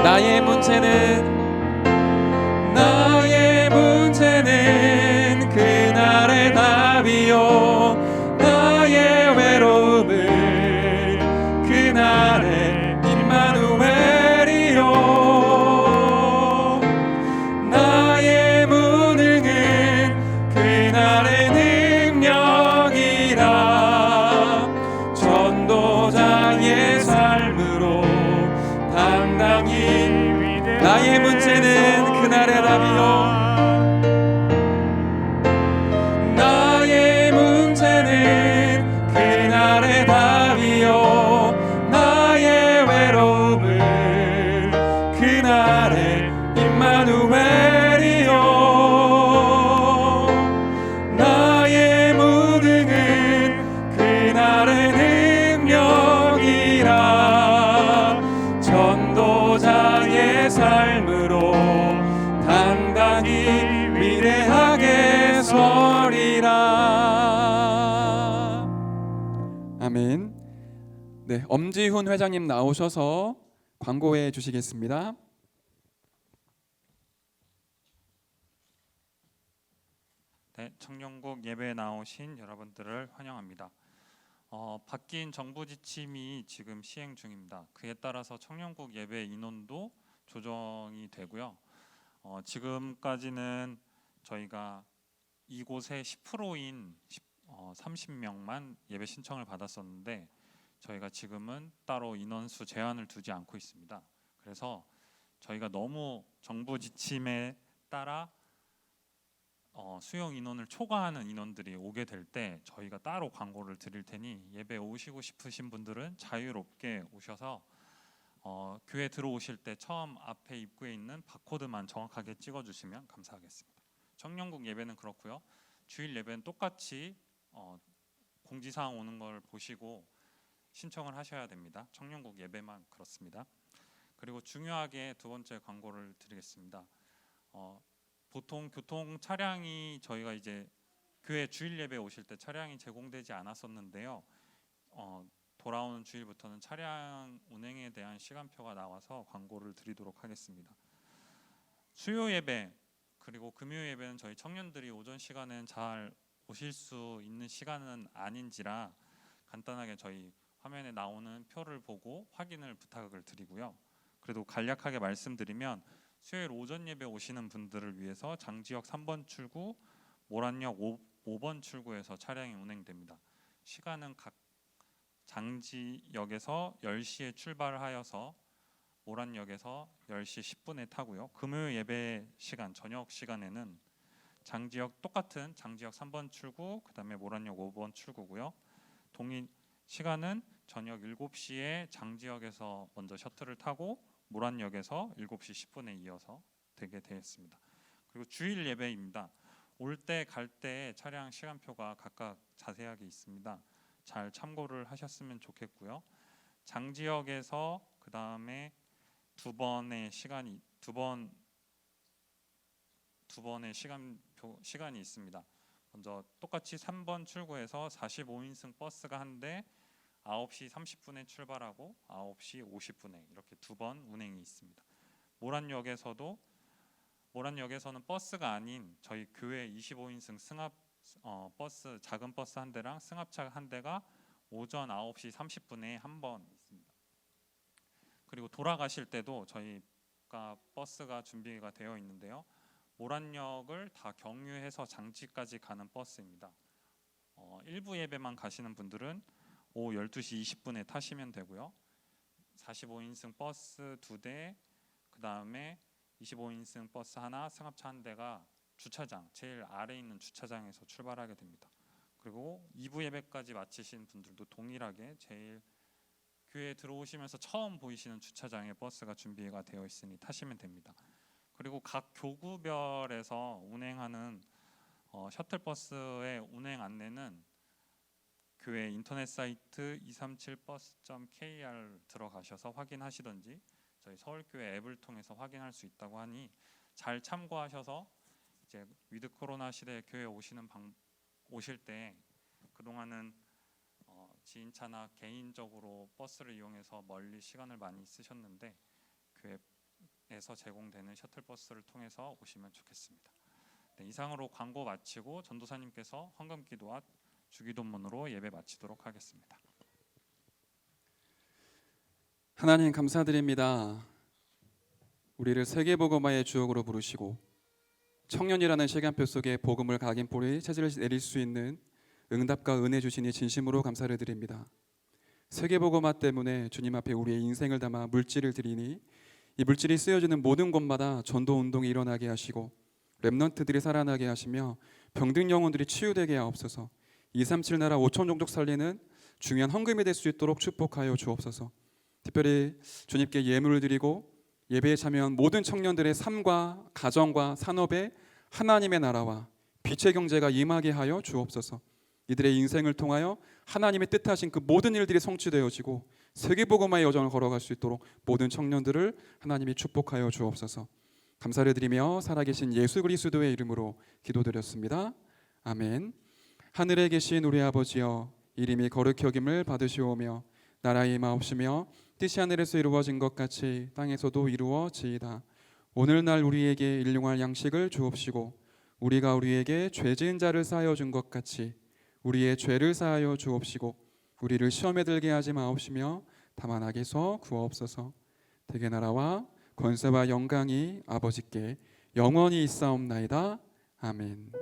나의 문제는 그날의 답이요, 나의 외로움은 그날의 임마누엘이요, 나의 무능은 그날의 능력이라. 전도자의 삶으로 당당히. 나의 문제는 그날의 답이요, 나의 문제는 그날의 답이요, 나의 외로움은 그날의 임마누엘이요, 나의 무능은 그날의 능력이라. 전도자의 삶으로 당당히 위대하게 서리라. 아멘. 네, 엄지훈 회장님 나오셔서 광고해 주시겠습니다. 네, 청년국 예배에 나오신 여러분들을 환영합니다. 바뀐 정부 지침이 지금 시행 중입니다. 그에 따라서 청년국 예배 인원도 조정이 되고요. 지금까지는 저희가 이곳에 10%인 30명만 예배 신청을 받았었는데, 저희가 지금은 따로 인원수 제한을 두지 않고 있습니다. 그래서 저희가 너무 정부 지침에 따라 수용 인원을 초과하는 인원들이 오게 될 때 저희가 따로 광고를 드릴 테니, 예배 오시고 싶으신 분들은 자유롭게 오셔서 교회 들어오실 때 처음 앞에 입구에 있는 바코드만 정확하게 찍어주시면 감사하겠습니다. 청년국 예배는 그렇고요. 주일 예배는 똑같이 공지사항 오는 걸 보시고 신청을 하셔야 됩니다. 청년국 예배만 그렇습니다. 그리고 중요하게 두 번째 광고를 드리겠습니다. 보통 교통 차량이 저희가 이제 교회 주일 예배 오실 때 차량이 제공되지 않았었는데요. 돌아오는 주일부터는 차량 운행에 대한 시간표가 나와서 광고를 드리도록 하겠습니다. 수요 예배 그리고 금요 예배는 저희 청년들이 오전 시간엔 잘 오실 수 있는 시간은 아닌지라 간단하게 저희 화면에 나오는 표를 보고 확인을 부탁을 드리고요. 그래도 간략하게 말씀드리면, 수요일 오전 예배 오시는 분들을 위해서 장지역 3번 출구, 모란역 5번 출구에서 차량이 운행됩니다. 시간은 각 장지역에서 10시에 출발하여서 모란역에서 10시 10분에 타고요. 금요일 예배 시간, 저녁 시간에는 장지역 똑같은 장지역 3번 출구, 그 다음에 모란역 5번 출구고요. 동일 시간은 저녁 7시에 장지역에서 먼저 셔틀을 타고 모란역에서 7시 10분에 이어서 되게 되었습니다. 그리고 주일 예배입니다. 올 때 갈 때 차량 시간표가 각각 자세하게 있습니다. 잘 참고를 하셨으면 좋겠고요. 장지역에서 그 다음에 두 번 두 번의 시간이 있습니다. 먼저 똑같이 3번 출구에서 45인승 버스가 한 대 9시 30분에 출발하고 9시 50분에 이렇게 두 번 운행이 있습니다. 모란역에서는 버스가 아닌 저희 교회 25인승 승합 버스, 작은 버스 한 대랑 승합차 한 대가 오전 9시 30분에 한 번 있습니다. 그리고 돌아가실 때도 저희가 버스가 준비가 되어 있는데요. 모란역을 다 경유해서 장지까지 가는 버스입니다. 일부 예배만 가시는 분들은 오후 12시 20분에 타시면 되고요. 45인승 버스 2대, 그 다음에 25인승 버스 하나, 승합차 한 대가 주차장, 제일 아래에 있는 주차장에서 출발하게 됩니다. 그리고 2부 예배까지 마치신 분들도 동일하게 제일 교회에 들어오시면서 처음 보이시는 주차장에 버스가 준비가 되어 있으니 타시면 됩니다. 그리고 각 교구별에서 운행하는 셔틀버스의 운행 안내는 교회 인터넷 사이트 237bus.kr 들어가셔서 확인하시던지 저희 서울교회 앱을 통해서 확인할 수 있다고 하니 잘 참고하셔서 이제 위드 코로나 시대에 교회 오실 때 그동안은 지인차나 개인적으로 버스를 이용해서 멀리 시간을 많이 쓰셨는데 교회에서 제공되는 셔틀버스를 통해서 오시면 좋겠습니다. 네, 이상으로 광고 마치고 전도사님께서 헌금기도와 주기도문으로 예배 마치도록 하겠습니다. 하나님 감사드립니다. 우리를 세계복음화의 주역으로 부르시고 청년이라는 시간표 속에 복음을 각인뿌리 체질을 내릴 수 있는 응답과 은혜 주시니 진심으로 감사를 드립니다. 세계복음화 때문에 주님 앞에 우리의 인생을 담아 물질을 드리니 이 물질이 쓰여지는 모든 곳마다 전도운동이 일어나게 하시고 렘넌트들이 살아나게 하시며 병든 영혼들이 치유되게 하옵소서. 237 나라 5천 종족 살리는 중요한 헌금이 될 수 있도록 축복하여 주옵소서. 특별히 주님께 예물을 드리고 예배에 참여한 모든 청년들의 삶과 가정과 산업에 하나님의 나라와 빛의 경제가 임하게 하여 주옵소서. 이들의 인생을 통하여 하나님의 뜻하신 그 모든 일들이 성취되어지고 세계복음화의 여정을 걸어갈 수 있도록 모든 청년들을 하나님이 축복하여 주옵소서. 감사를 드리며 살아계신 예수 그리스도의 이름으로 기도드렸습니다. 아멘. 하늘에 계신 우리 아버지여, 이름이 거룩히 여김을 받으시오며 나라의 임하옵시며 뜻이 하늘에서 이루어진 것 같이 땅에서도 이루어지이다. 오늘날 우리에게 일용할 양식을 주옵시고 우리가 우리에게 죄 지은 자를 사하여 준 것 같이 우리의 죄를 사하여 주옵시고 우리를 시험에 들게 하지 마옵시며 다만 악에서 구하옵소서. 대개 나라와 권세와 영광이 아버지께 영원히 있사옵나이다. 아멘.